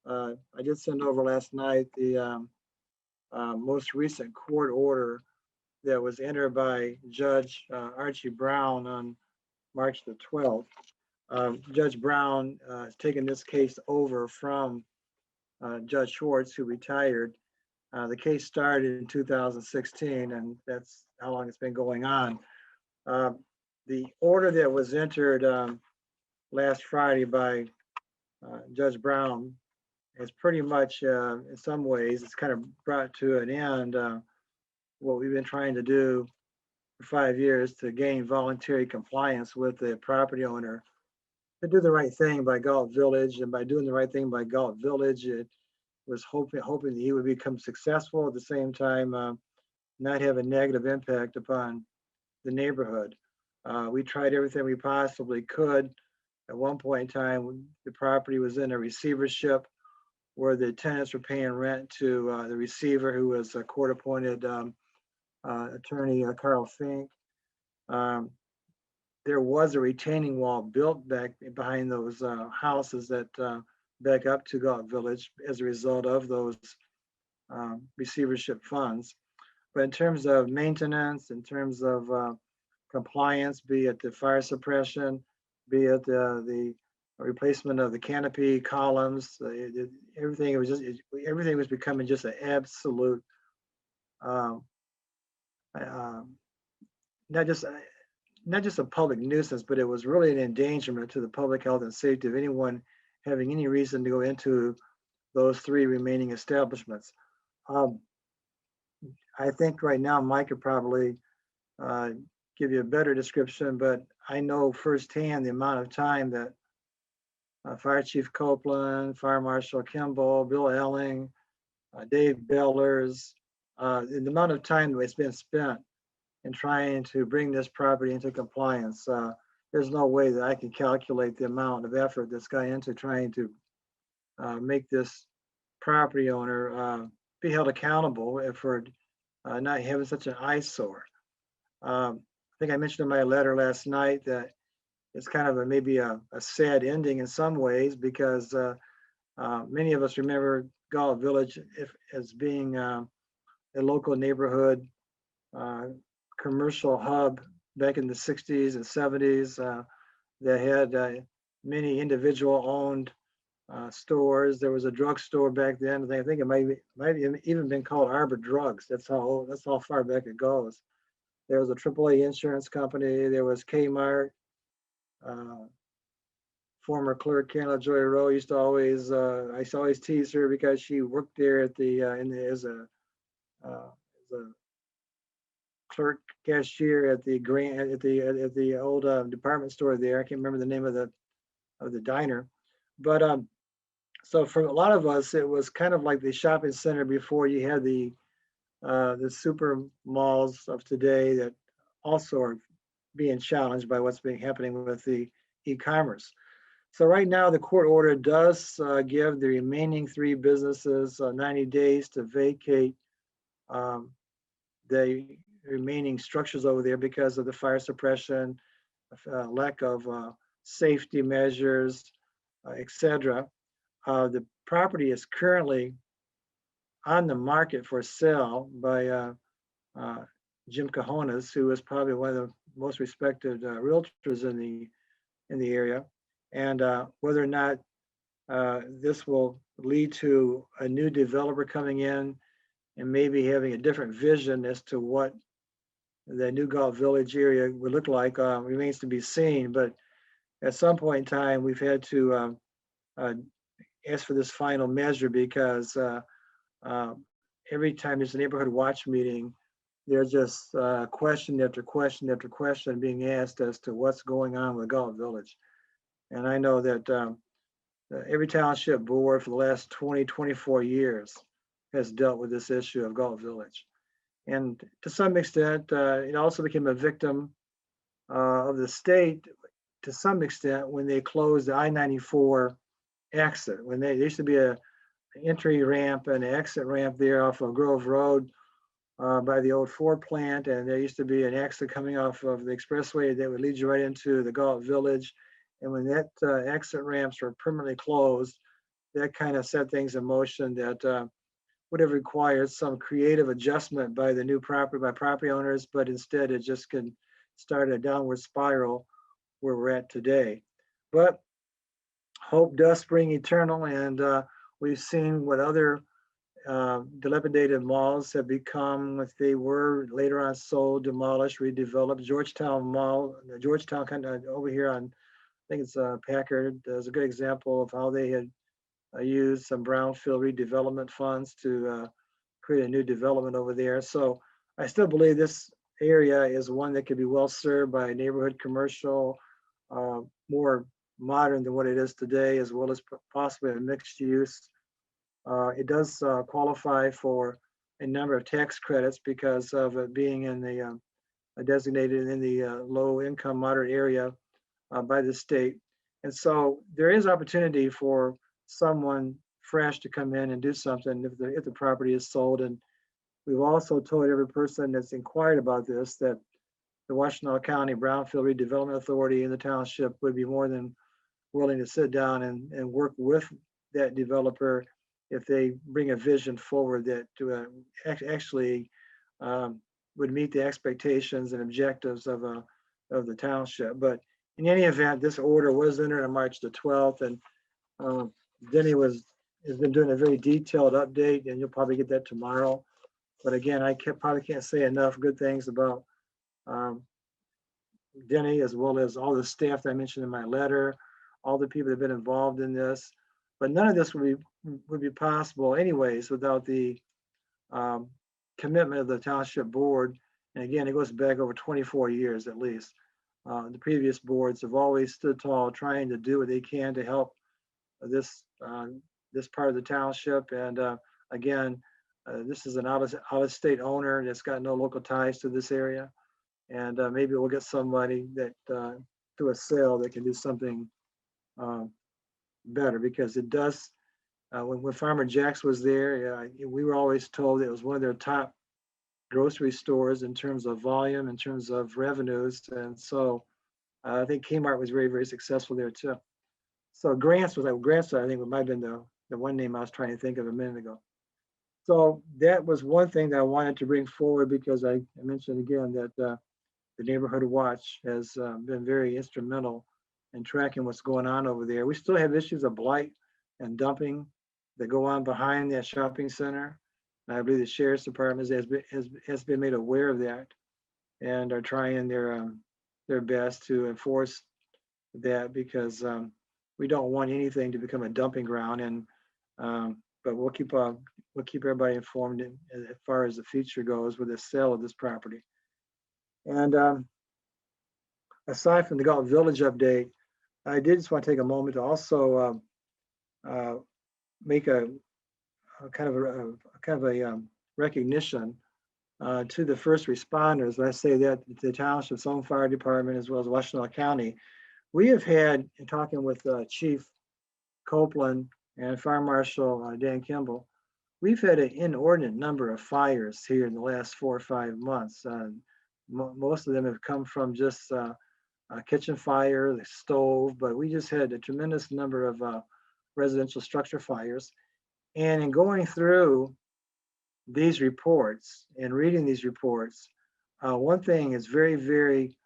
I did send over last night the most recent court order that was entered by Judge Archie Brown on March the 12th. Judge Brown has taken this case over from Judge Schwartz, who retired. The case started in 2016, and that's how long it's been going on. The order that was entered last Friday by Judge Brown is pretty much, in some ways, it's kind of brought to an end what we've been trying to do for 5 years to gain voluntary compliance with the property owner to do the right thing by Galt Village. And by doing the right thing by Galt Village, it was hoping that he would become successful at the same time, not have a negative impact upon the neighborhood. We tried everything we possibly could. At one point in time, the property was in a receivership where the tenants were paying rent to the receiver, who was a court-appointed attorney, Carl Fink. There was a retaining wall built back behind those houses that back up to Galt Village as a result of those receivership funds. But in terms of maintenance, in terms of compliance, be it the fire suppression, be it the replacement of the canopy columns, everything was becoming just an absolute, not just a public nuisance, but it was really an endangerment to the public health and safety of anyone having any reason to go into those 3 remaining establishments. I think right now Mike could probably give you a better description, but I know firsthand the amount of time that Fire Chief Copeland, Fire Marshal Kimball, Bill Elling, Dave Bellers, the amount of time that's been spent in trying to bring this property into compliance. There's no way that I can calculate the amount of effort that's gone into trying to make this property owner be held accountable for not having such an eyesore. I think I mentioned in my letter last night that it's kind of maybe a sad ending in some ways, because many of us remember Galt Village as being a local neighborhood commercial hub back in the 60s and 70s that had many individual owned stores. There was a drugstore back then. I think it might even been called Arbor Drugs. That's how far back it goes. There was a AAA insurance company. There was Kmart. Former clerk Canela Joy Rowe used to always, I used to always tease her because she worked there at as a clerk cashier at the old department store there. I can't remember the name of the diner, but so for a lot of us, it was kind of like the shopping center before you had the super malls of today that also are being challenged by what's been happening with the e-commerce. So right now, the court order does give the remaining 3 businesses 90 days to vacate the remaining structures over there because of the fire suppression, lack of safety measures, etc. The property is currently on the market for sale by Jim Cajonas, who is probably one of the most respected realtors in the area. And whether or not this will lead to a new developer coming in and maybe having a different vision as to what the new Galt Village area would look like remains to be seen. But at some point in time, we've had to ask for this final measure because every time there's a neighborhood watch meeting, there's just question after question after question being asked as to what's going on with Galt Village. And I know that every township board for the last 20, 24 years has dealt with this issue of Galt Village. And to some extent, it also became a victim of the state to some extent when they closed the I-94 exit. When there used to be an entry ramp and an exit ramp there off of Grove Road by the old Ford plant, and there used to be an exit coming off of the expressway that would lead you right into the Galt Village. And when that exit ramps were permanently closed, that kind of set things in motion that would have required some creative adjustment by the new property owners, but instead it just can start a downward spiral where we're at today. But hope does spring eternal, and we've seen what other dilapidated malls have become, what they were later on sold, demolished, redeveloped. Georgetown Mall, the Georgetown kind of over here on, I think it's Packard, is a good example of how they had used some brownfield redevelopment funds to create a new development over there. So I still believe this area is one that could be well served by neighborhood commercial, more modern than what it is today, as well as possibly a mixed use. It does qualify for a number of tax credits because of it being in the designated in the low income moderate area by the state. And so there is opportunity for someone fresh to come in and do something if the property is sold. And we've also told every person that's inquired about this that the Washtenaw County Brownfield Redevelopment Authority in the township would be more than willing to sit down and work with that developer if they bring a vision forward that actually would meet the expectations and objectives of the township. But in any event, this order was entered on March the 12th, and Denny has been doing a very detailed update, and you'll probably get that tomorrow. But again, I probably can't say enough good things about Denny, as well as all the staff that I mentioned in my letter, all the people that have been involved in this. But none of this would be possible anyways without the commitment of the township board. And again, it goes back over 24 years at least. The previous boards have always stood tall, trying to do what they can to help this part of the township. And again, this is an out-of-state owner that's got no local ties to this area. And maybe we'll get somebody that through a sale that can do something better, because it does. When Farmer Jack's was there, we were always told it was one of their top grocery stores in terms of volume, in terms of revenues. And so I think Kmart was very, very successful there too. So Grants, I think it might have been the one name I was trying to think of a minute ago. So that was one thing that I wanted to bring forward, because I mentioned again that the Neighborhood Watch has been very instrumental in tracking what's going on over there. We still have issues of blight and dumping that go on behind that shopping center. And I believe the Sheriff's Department has been made aware of that and are trying their best to enforce that, because we don't want anything to become a dumping ground. And but we'll keep everybody informed as far as the future goes with the sale of this property. And aside from the Galt Village update, I did just want to take a moment to also make a kind of a recognition to the first responders. I say that the township's own fire department, as well as Washtenaw County, we have had, in talking with Chief Copeland and Fire Marshal Dan Kimball, we've had an inordinate number of fires here in the last 4 or 5 months. Most of them have come from just a kitchen fire, the stove, but we just had a tremendous number of residential structure fires. And in going through these reports and reading these reports, one thing is very, very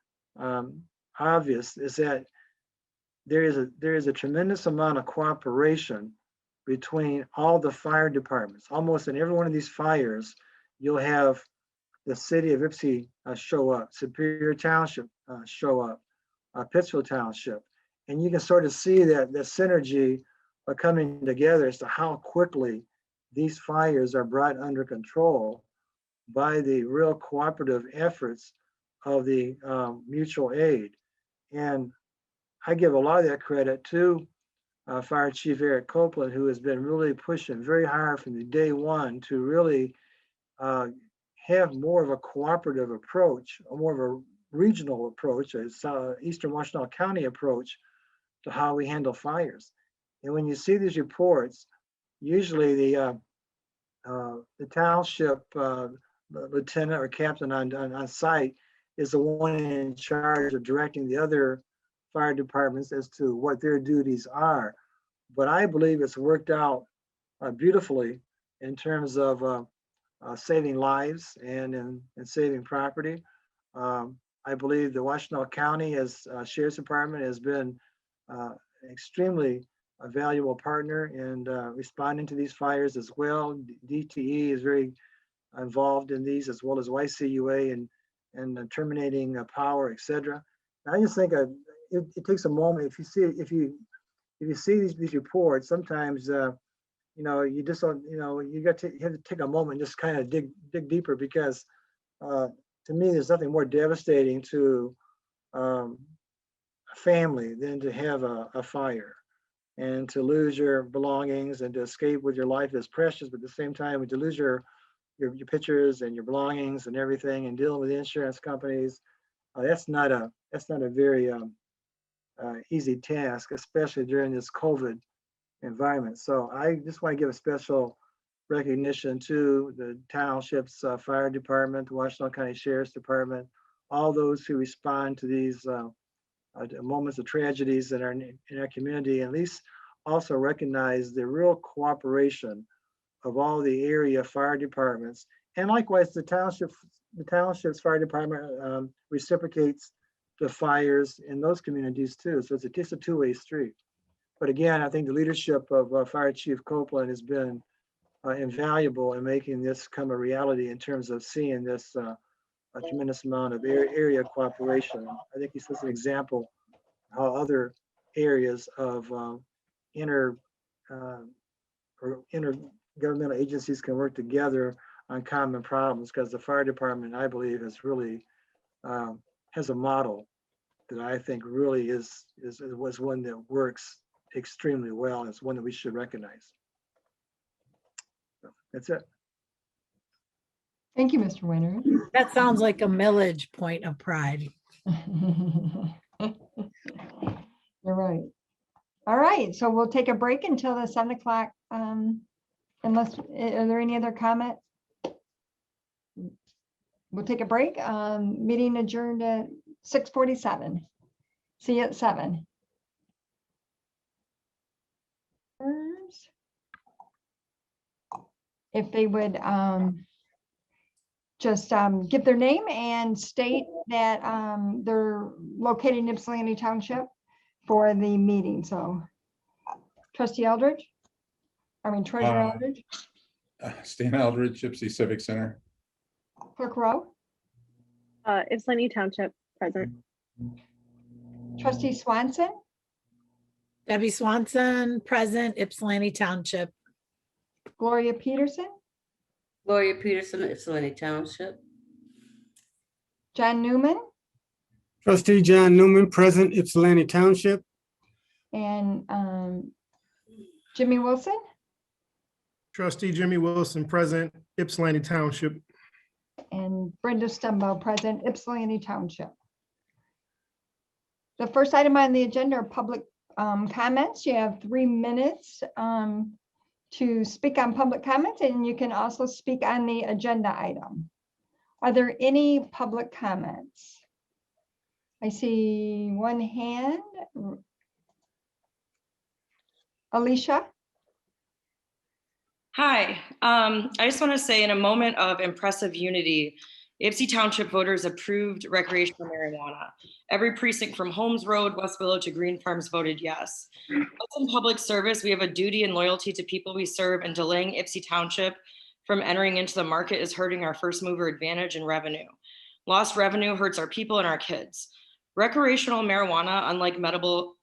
obvious is that there is a tremendous amount of cooperation between all the fire departments. Almost in every one of these fires, you'll have the city of Ypsi show up, Superior Township show up, Pittsfield Township, and you can sort of see that the synergy are coming together as to how quickly these fires are brought under control by the real cooperative efforts of the mutual aid. And I give a lot of that credit to Fire Chief Eric Copeland, who has been really pushing very hard from the day one to really have more of a cooperative approach, or more of a regional approach, a Eastern Washtenaw County approach to how we handle fires. And when you see these reports, usually the township lieutenant or captain on site is the one in charge of directing the other fire departments as to what their duties are. But I believe it's worked out beautifully in terms of saving lives and in saving property. I believe the Washtenaw County as Sheriff's Department has been extremely a valuable partner in responding to these fires as well. DTE is very involved in these, as well as YCUA and terminating power, etc. I just think it takes a moment. If you see these reports, sometimes you just don't, you have to take a moment and just kind of dig deeper, because to me, there's nothing more devastating to a family than to have a fire and to lose your belongings, and to escape with your life is precious, but at the same time, to lose your pictures and your belongings and everything, and dealing with insurance companies, that's not a very easy task, especially during this COVID environment. So I just want to give a special recognition to the township's fire department, the Washtenaw County Sheriff's Department, all those who respond to these moments of tragedies in our community, and at least also recognize the real cooperation of all the area fire departments. And likewise, the township's fire department reciprocates the fires in those communities too. So it's just a two-way street. But again, I think the leadership of Fire Chief Copeland has been invaluable in making this come a reality in terms of seeing this a tremendous amount of area cooperation. I think he's an example how other areas of intergovernmental agencies can work together on common problems, because the fire department, I believe, is really has a model that I think really was one that works extremely well, and it's one that we should recognize. So that's it. Thank you, Mr. Winter. That sounds like a millage point of pride. You're right. All right, so we'll take a break until the 7 o'clock. Unless, are there any other comments? We'll take a break. Meeting adjourned at 6:47. See you at 7. If they would just give their name and state that they're located in Ypsilanti Township for the meeting. So Trustee Eldridge, Treasurer Eldridge. Stan Eldridge, Gypsy Civic Center. Clerk Rowe. Ypsilanti Township, present. Trustee Swanson. Debbie Swanson, present, Ypsilanti Township. Gloria Peterson. Gloria Peterson, Ypsilanti Township. John Newman. Trustee John Newman, present, Ypsilanti Township. And Jimmy Wilson. Trustee Jimmy Wilson, present, Ypsilanti Township. And Brenda Stumbo, present, Ypsilanti Township. The first item on the agenda are public comments. You have 3 minutes to speak on public comments, and you can also speak on the agenda item. Are there any public comments? I see one hand. Alicia? Hi, I just want to say, in a moment of impressive unity, Ypsi Township voters approved recreational marijuana. Every precinct from Holmes Road, West Willow to Green Farms voted yes. As in public service, we have a duty and loyalty to people we serve, and delaying Ypsi Township from entering into the market is hurting our first mover advantage and revenue. Lost revenue hurts our people and our kids. Recreational marijuana, unlike medical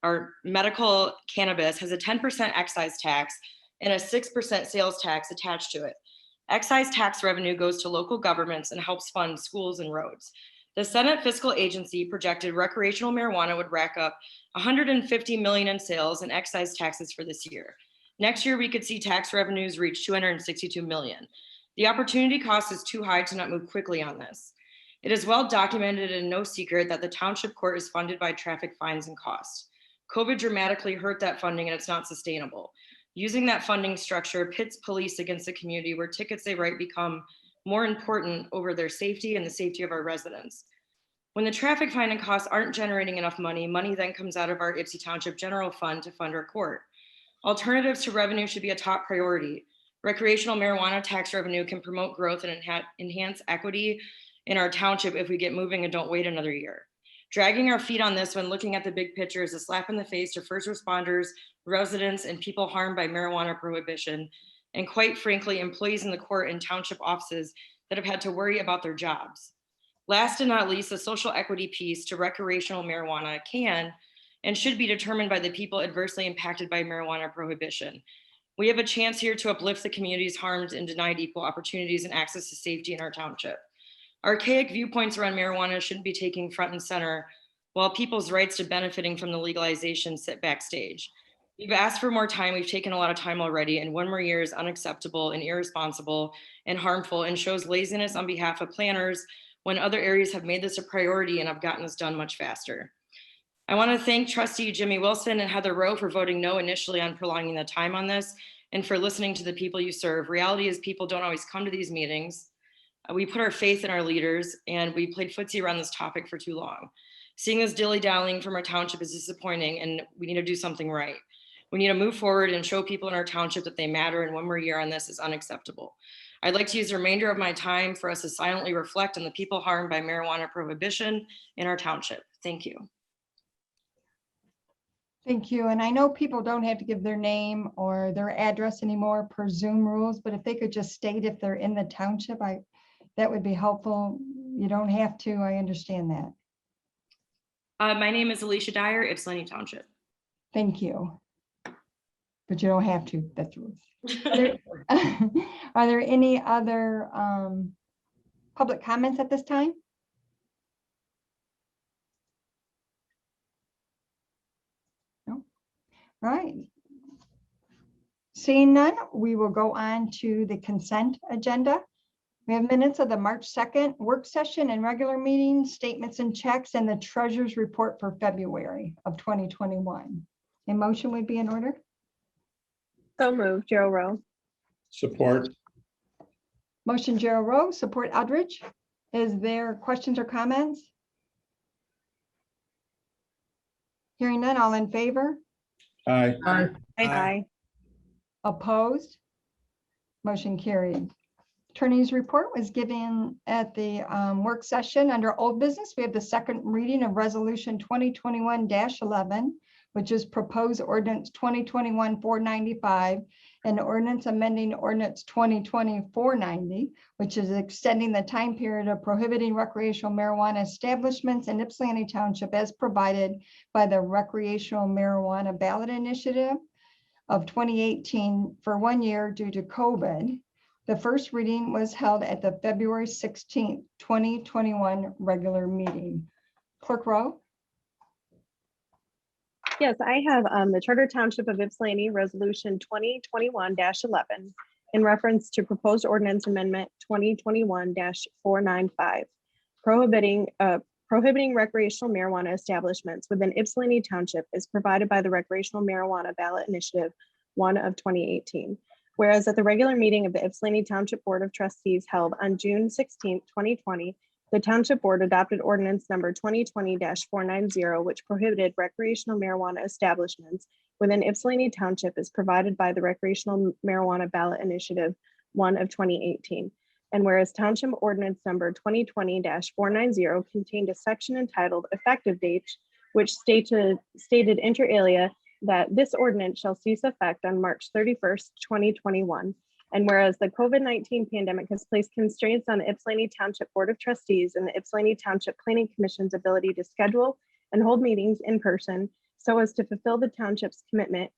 cannabis, has a 10% excise tax and a 6% sales tax attached to it. Excise tax revenue goes to local governments and helps fund schools and roads. The Senate Fiscal Agency projected recreational marijuana would rack up $150 million in sales and excise taxes for this year. Next year, we could see tax revenues reach $262 million. The opportunity cost is too high to not move quickly on this. It is well documented and no secret that the township court is funded by traffic fines and costs. COVID dramatically hurt that funding and it's not sustainable. Using that funding structure pits police against the community where tickets they write become more important over their safety and the safety of our residents. When the traffic fine and costs aren't generating enough money, money then comes out of our Ypsi Township General Fund to fund our court. Alternatives to revenue should be a top priority. Recreational marijuana tax revenue can promote growth and enhance equity in our township if we get moving and don't wait another year. Dragging our feet on this when looking at the big picture is a slap in the face to first responders, residents, and people harmed by marijuana prohibition, and quite frankly, employees in the court and township offices that have had to worry about their jobs. Last and not least, the social equity piece to recreational marijuana can and should be determined by the people adversely impacted by marijuana prohibition. We have a chance here to uplift the communities harmed and denied equal opportunities and access to safety in our township. Archaic viewpoints around marijuana shouldn't be taking front and center, while people's rights to benefiting from the legalization sit backstage. We've asked for more time, we've taken a lot of time already, and 1 more year is unacceptable and irresponsible and harmful and shows laziness on behalf of planners when other areas have made this a priority and have gotten this done much faster. I want to thank Trustee Jimmy Wilson and Heather Rowe for voting no initially on prolonging the time on this and for listening to the people you serve. Reality is people don't always come to these meetings. We put our faith in our leaders and we played footsie around this topic for too long. Seeing this dilly-dallying from our township is disappointing and we need to do something right. We need to move forward and show people in our township that they matter, and 1 more year on this is unacceptable. I'd like to use the remainder of my time for us to silently reflect on the people harmed by marijuana prohibition in our township. Thank you. Thank you. And I know people don't have to give their name or their address anymore per Zoom rules, but if they could just state if they're in the township, that would be helpful. You don't have to, I understand that. My name is Alicia Dyer, Ypsilanti Township. Thank you. But you don't have to, that's rules. Are there any other public comments at this time? No. All right. Seeing none, we will go on to the consent agenda. We have minutes of the March 2nd work session and regular meetings, statements and checks, and the treasurer's report for February of 2021. A motion would be in order. So moved, Joe Rowe. Support. Motion Gerald Rowe, support Eldridge. Is there questions or comments? Hearing none, all in favor? Aye. Aye. Opposed? Motion carried. Attorney's report was given at the work session under old business. We have the second reading of resolution 2021-11, which is proposed ordinance 2021-495 and ordinance amending ordinance 2020-490, which is extending the time period of prohibiting recreational marijuana establishments in Ypsilanti Township as provided by the recreational marijuana ballot initiative of 2018 for 1 year due to COVID. The first reading was held at the February 16th, 2021 regular meeting. Clerk Rowe? Yes, I have the Charter Township of Ypsilanti Resolution 2021-11 in reference to proposed ordinance amendment 2021-495, prohibiting recreational marijuana establishments within Ypsilanti Township is provided by the Recreational Marijuana Ballot Initiative 1 of 2018. Whereas at the regular meeting of the Ypsilanti Township Board of Trustees held on June 16, 2020, the Township Board adopted ordinance number 2020-490, which prohibited recreational marijuana establishments within Ypsilanti Township as provided by the Recreational Marijuana Ballot Initiative 1 of 2018. And whereas Township Ordinance number 2020-490 contained a section entitled Effective Dates, which stated inter alia that this ordinance shall cease effect on March 31st, 2021. And whereas the COVID-19 pandemic has placed constraints on the Ypsilanti Township Board of Trustees and the Ypsilanti Township Planning Commission's ability to schedule and hold meetings in person so as to fulfill the township's commitment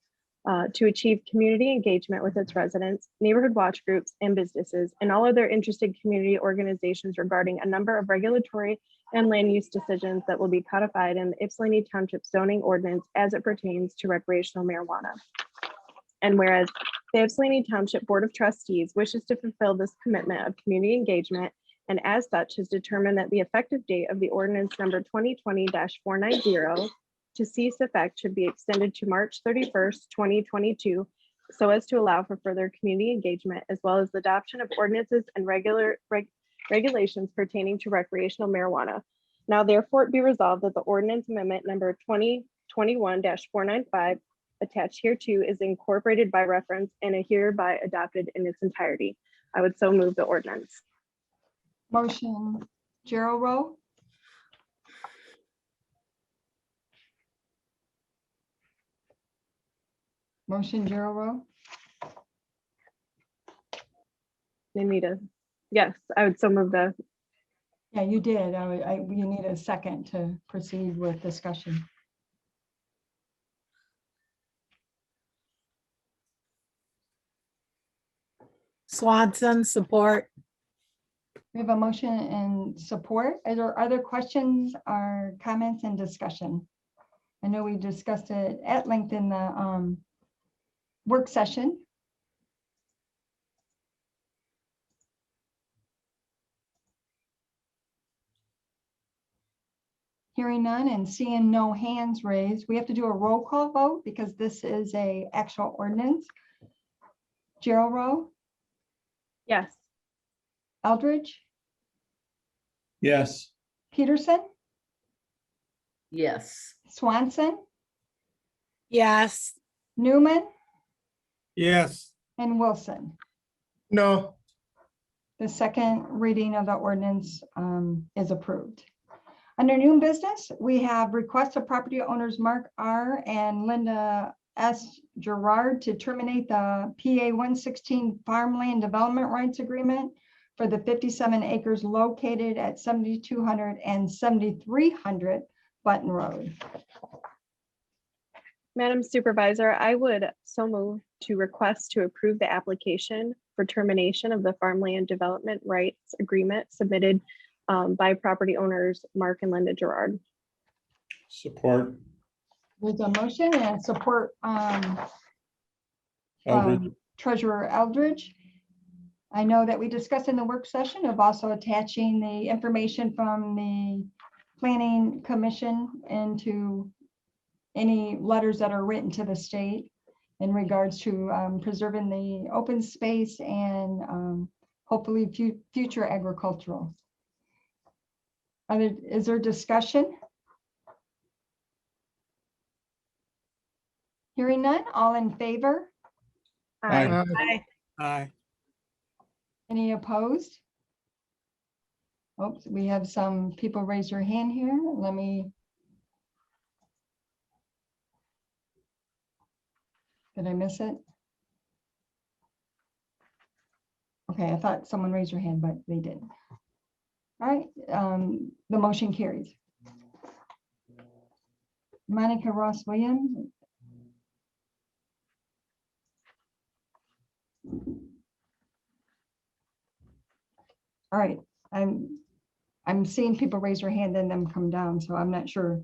to achieve community engagement with its residents, neighborhood watch groups, and businesses, and all other interested community organizations regarding a number of regulatory and land use decisions that will be codified in the Ypsilanti Township zoning ordinance as it pertains to recreational marijuana. And whereas the Ypsilanti Township Board of Trustees wishes to fulfill this commitment of community engagement, and as such has determined that the effective date of the ordinance number 2020-490 to cease effect should be extended to March 31st, 2022, so as to allow for further community engagement, as well as the adoption of ordinances and regulations pertaining to recreational marijuana. Now therefore it be resolved that the ordinance amendment number 2021-495 attached hereto is incorporated by reference and are hereby adopted in its entirety. I would so move the ordinance. Motion, Gerald Rowe. Motion, Gerald Rowe. They need a, yes, I would so move the, Yeah, you did. You need a second to proceed with discussion. Swanson, support. We have a motion and support. Are there other questions or comments and discussion? I know we discussed it at length in the work session. Hearing none and seeing no hands raised, we have to do a roll call vote because this is a actual ordinance. Gerald Rowe, yes. Eldridge, Yes. Peterson, Yes. Swanson, Yes. Newman, Yes. and Wilson. No. The second reading of the ordinance is approved. Under new business, we have requests of property owners Mark R. and Linda S. Gerard to terminate the PA 116 farmland development rights agreement for the 57 acres located at 7200 and 7300 Button Road. Madam Supervisor, I would so move to request to approve the application for termination of the farmland development rights agreement submitted by property owners Mark and Linda Gerard. Support. There's a motion and support Eldridge. Treasurer Eldridge. I know that we discussed in the work session of also attaching the information from the Planning Commission into any letters that are written to the state in regards to preserving the open space and hopefully future agricultural. Is there discussion? Hearing none, all in favor? Aye. Aye. Aye. Any opposed? Oops, we have some people raise their hand here. Let me. Did I miss it? Okay, I thought someone raised their hand, but they didn't. All right, the motion carries. Monica Ross Williams. All right, I'm seeing people raise their hand and then come down, so I'm not sure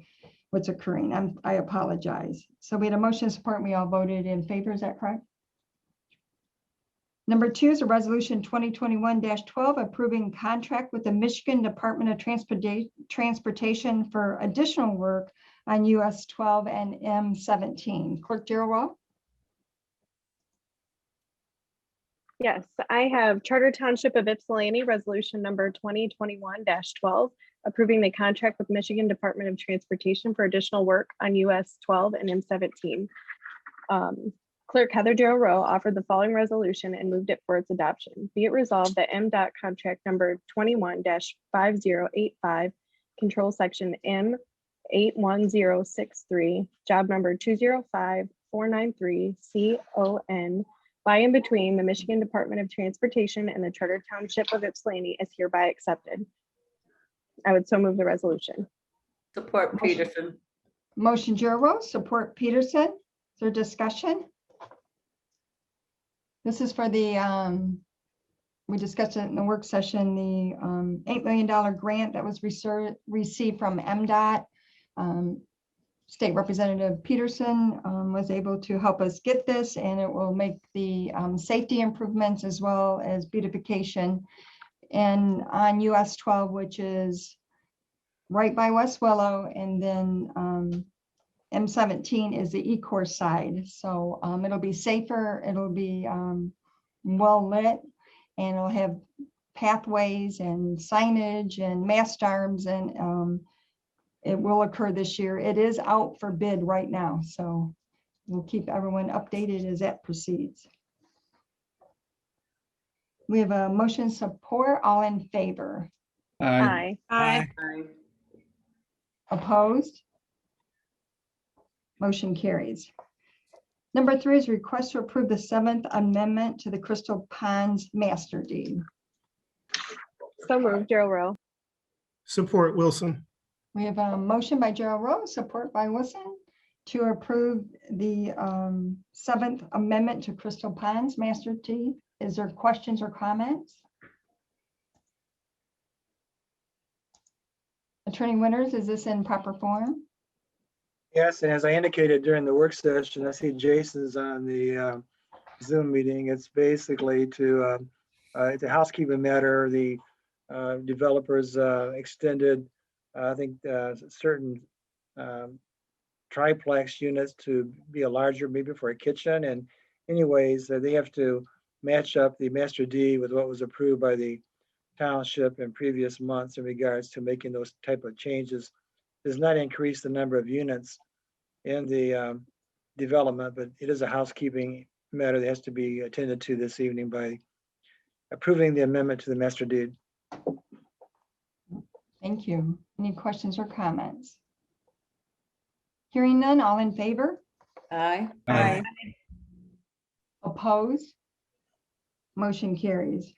what's occurring. I apologize. So we had a motion of support and we all voted in favor, is that correct? Number 2 is a resolution 2021-12 approving contract with the Michigan Department of Transportation for additional work on US 12 and M17. Clerk Gerald Rowe. Yes, I have Charter Township of Ypsilanti Resolution number 2021-12 approving the contract with Michigan Department of Transportation for additional work on US 12 and M17. Clerk Heather Darrell Rowe offered the following resolution and moved it for its adoption. Be it resolved that MDOT contract number 21-5085, control section M81063, job number 205-493 by and between the Michigan Department of Transportation and the Charter Township of Ypsilanti is hereby accepted. I would so move the resolution. Support Peterson. Motion Gerald Rowe, support Peterson. Is there discussion? This is for the, we discussed it in the work session, the $8 million grant that was received from MDOT. State Representative Peterson was able to help us get this, and it will make the safety improvements as well as beautification. And on US 12, which is right by West Willow, and then M17 is the E-course side. So it'll be safer, it'll be well lit, and it'll have pathways and signage and mast arms, and it will occur this year. It is out for bid right now, so we'll keep everyone updated as that proceeds. We have a motion support. All in favor? Aye. Aye. Opposed? Motion carries. Number 3 is request to approve the 7th Amendment to the Crystal Ponds Master Deed. So moved, Gerald Rowe. Support Wilson. We have a motion by Gerald Rowe, support by Wilson, to approve the 7th Amendment to Crystal Ponds Master Deed. Is there questions or comments? Attorney Winters, is this in proper form? Yes, and as I indicated during the work session, I see Jason's on the Zoom meeting. It's basically to, it's a housekeeping matter. The developers extended, I think, certain triplex units to be a larger, maybe for a kitchen. And anyways, they have to match up the master deed with what was approved by the township in previous months in regards to making those type of changes. Does not increase the number of units in the development, but it is a housekeeping matter that has to be attended to this evening by approving the amendment to the master deed. Thank you. Any questions or comments? Hearing none, all in favor? Aye. Aye. Opposed? Motion carries.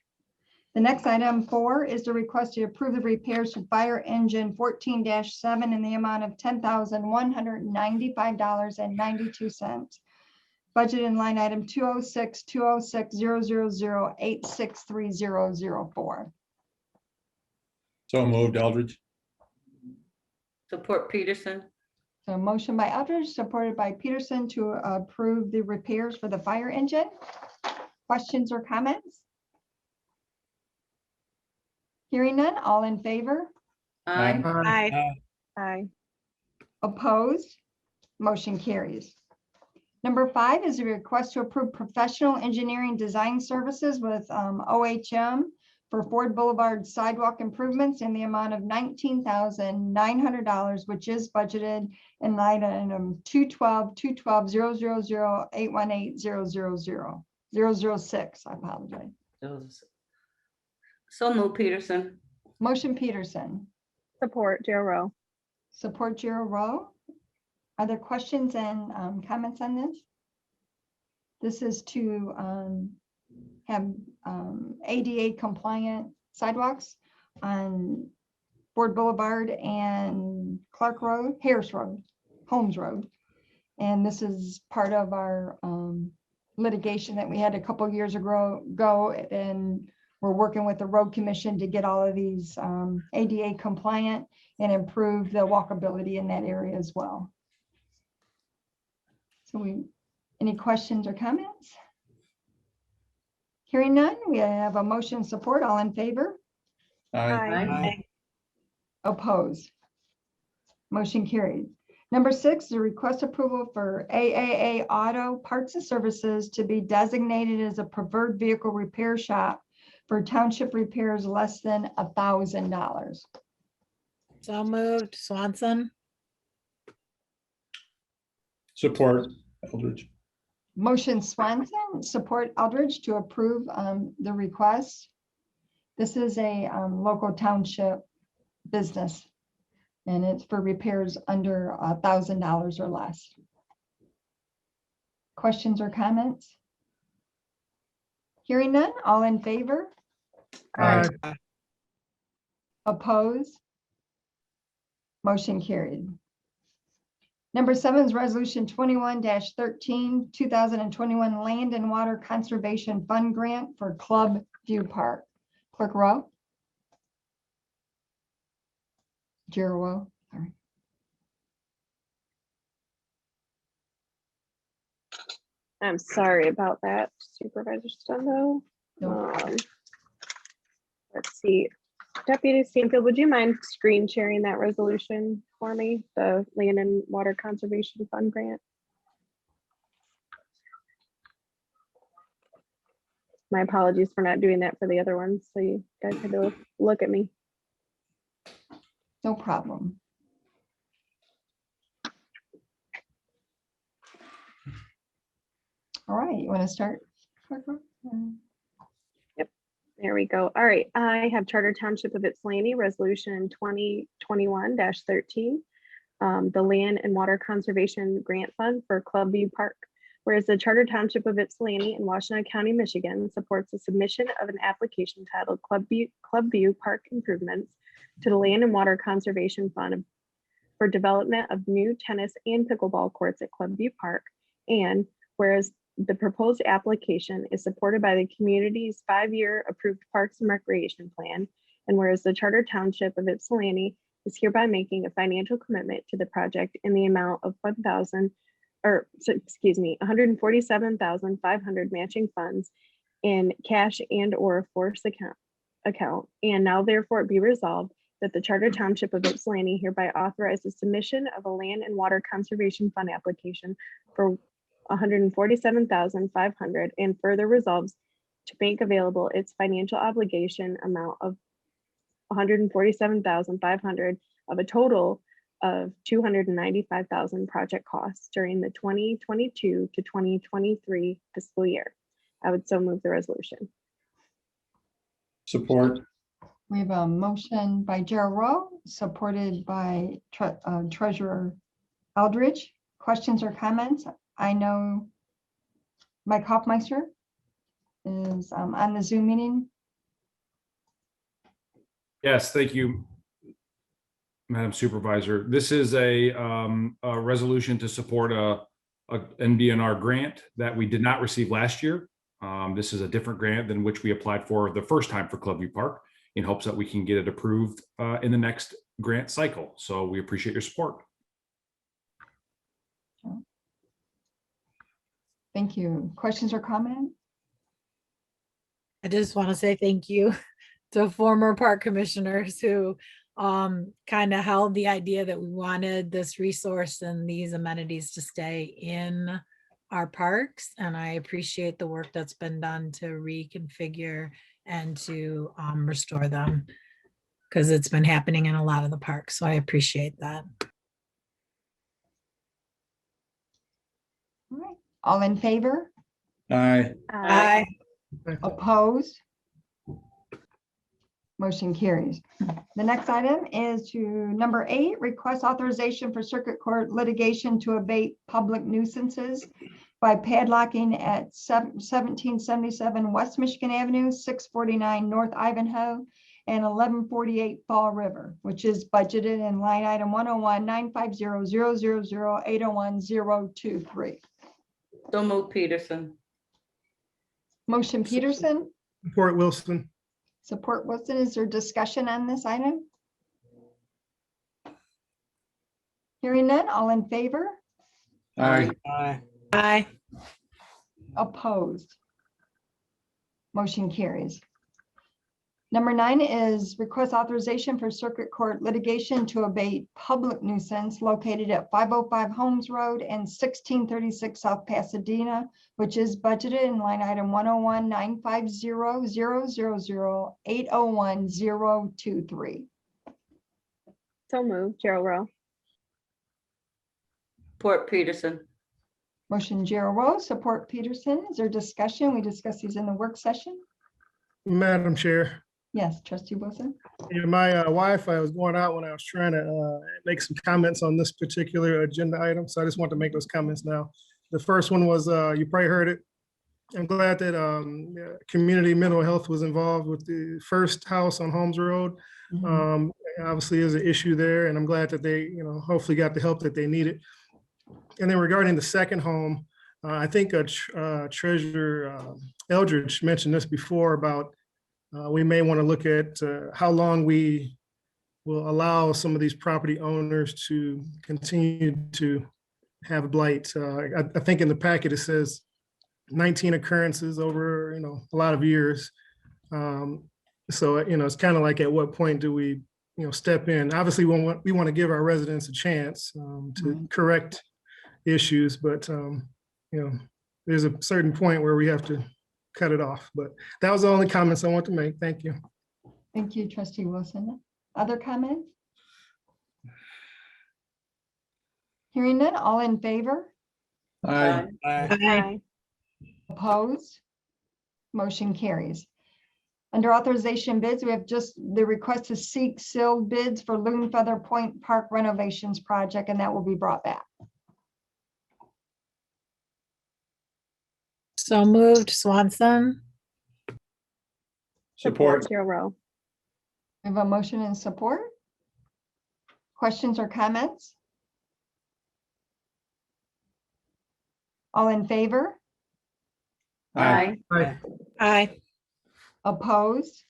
The next item 4 is the request to approve the repairs to fire engine 14-7 in the amount of $10,195.92. Budget in line item 206-206-000-863004. So moved, Eldridge. Support Peterson. So motion by Eldridge, supported by Peterson, to approve the repairs for the fire engine. Questions or comments? Hearing none, all in favor? Aye. Aye. Aye. Opposed? Motion carries. Number 5 is a request to approve professional engineering design services with OHM for Ford Boulevard sidewalk improvements in the amount of $19,900, which is budgeted in line item 212-212-000-818-000-006. I apologize. So move Peterson. Motion Peterson, Support Gerald Rowe. support Gerald Rowe. Are there questions and comments on this? This is to have ADA compliant sidewalks on Ford Boulevard and Clark Road, Harris Road, Holmes Road. And this is part of our litigation that we had a couple of years ago, and we're working with the road commission to get all of these ADA compliant and improve the walkability in that area as well. So any questions or comments? Hearing none, we have a motion support. All in favor? Aye. Opposed? Motion carried. Number 6 is a request approval for AAA Auto Parts and Services to be designated as a preferred vehicle repair shop for township repairs less than $1,000. So moved, Swanson. Support, Eldridge. Motion Swanson, support Eldridge to approve the request. This is a local township business, and it's for repairs under $1,000 or less. Questions or comments? Hearing none, all in favor? Aye. Opposed? Motion carried. Number 7 is Resolution 21-13, 2021 Land and Water Conservation Fund Grant for Club View Park. Clerk Rowe? Rowe, sorry. I'm sorry about that, Supervisor Stondo. Let's see. Deputy Stanfield, would you mind screen sharing that resolution for me, the Land and Water Conservation Fund Grant? My apologies for not doing that for the other ones, so you guys had to look at me. No problem. All right, you want to start? Yep, there we go. All right, I have Charter Township of Ypsilanti Resolution 2021-13, the Land and Water Conservation Grant Fund for Club View Park. Whereas the Charter Township of Ypsilanti in Washtenaw County, Michigan supports the submission of an application titled Club View Park Improvements to the Land and Water Conservation Fund for development of new tennis and pickleball courts at Club View Park. And whereas the proposed application is supported by the community's 5-year approved Parks and Recreation Plan. And whereas the Charter Township of Ypsilanti is hereby making a financial commitment to the project in the amount of $147,500 matching funds in cash and or force account. And now therefore it be resolved that the Charter Township of Ypsilanti hereby authorizes submission of a Land and Water Conservation Fund application for $147,500 and further resolves to make available its financial obligation amount of $147,500 of a total of $295,000 project costs during the 2022 to 2023 fiscal year. I would so move the resolution. Support. We have a motion by Gerald Rowe, supported by Treasurer Eldridge. Questions or comments? I know Mike Hoffmeister is on the Zoom meeting. Yes, thank you, Madam Supervisor. This is a resolution to support a NDNR grant that we did not receive last year. This is a different grant than which we applied for the first time for Club View Park, in hopes that we can get it approved in the next grant cycle. So we appreciate your support. Thank you. Questions or comments? I just want to say thank you to former park commissioners who kind of held the idea that we wanted this resource and these amenities to stay in our parks. And I appreciate the work that's been done to reconfigure and to restore them, because it's been happening in a lot of the parks. So I appreciate that. All right. All in favor? Aye. Aye. Opposed? Motion carries. The next item is to number 8, request authorization for circuit court litigation to abate public nuisances by padlocking at 1777 West Michigan Avenue, 649 North Ivanhoe, and 1148 Fall River, which is budgeted in line item 101-950-000-801-023. So move Peterson. Motion Peterson, Support Wilson. support Wilson. Is there discussion on this item? Hearing none, all in favor? Aye. Aye. Opposed? Motion carries. Number 9 is request authorization for circuit court litigation to abate public nuisance located at 505 Holmes Road and 1636 South Pasadena, which is budgeted in line item 101-950-000-801-023. So moved, Gerald Rowe. Support Peterson. Motion Gerald Rowe, support Peterson. Is there discussion? We discussed these in the work session. Madam Chair. Yes, trustee Wilson. Yeah, my Wi-Fi was going out when I was trying to make some comments on this particular agenda item. So I just want to make those comments now. The first one was, you probably heard it. I'm glad that community mental health was involved with the first house on Holmes Road. Obviously, there's an issue there, and I'm glad that they, hopefully got the help that they needed. And then regarding the second home, I think Treasurer Eldridge mentioned this before about we may want to look at how long we will allow some of these property owners to continue to have blight. I think in the packet it says 19 occurrences over a lot of years. So it's kind of like, at what point do we step in? Obviously, we want to give our residents a chance to correct issues, but there's a certain point where we have to cut it off. But that was the only comments I want to make. Thank you. Thank you, Trustee Wilson. Other comments? Hearing none, all in favor? Aye. Aye. Opposed? Motion carries. Under authorization bids, we have just the request to seek sealed bids for Loon Feather Point Park renovations project, and that will be brought back. So moved, Swanson. Support. Rowe. We have a motion and support. Questions or comments? All in favor? Aye. Aye. Opposed?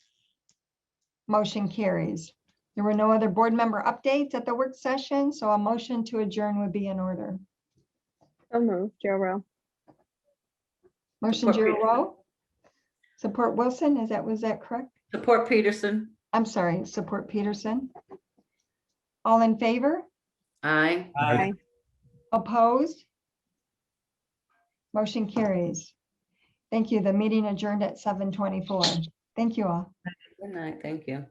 Motion carries. There were no other board member updates at the work session, so a motion to adjourn would be in order. So moved, Joe Rowe. Motion Support Giro Peterson. Rowe. Support Wilson, was that correct? Support Peterson. I'm sorry, support Peterson. All in favor? Aye. Aye. Opposed? Motion carries. Thank you. The meeting adjourned at 7:24. Thank you all. Good night. Thank you.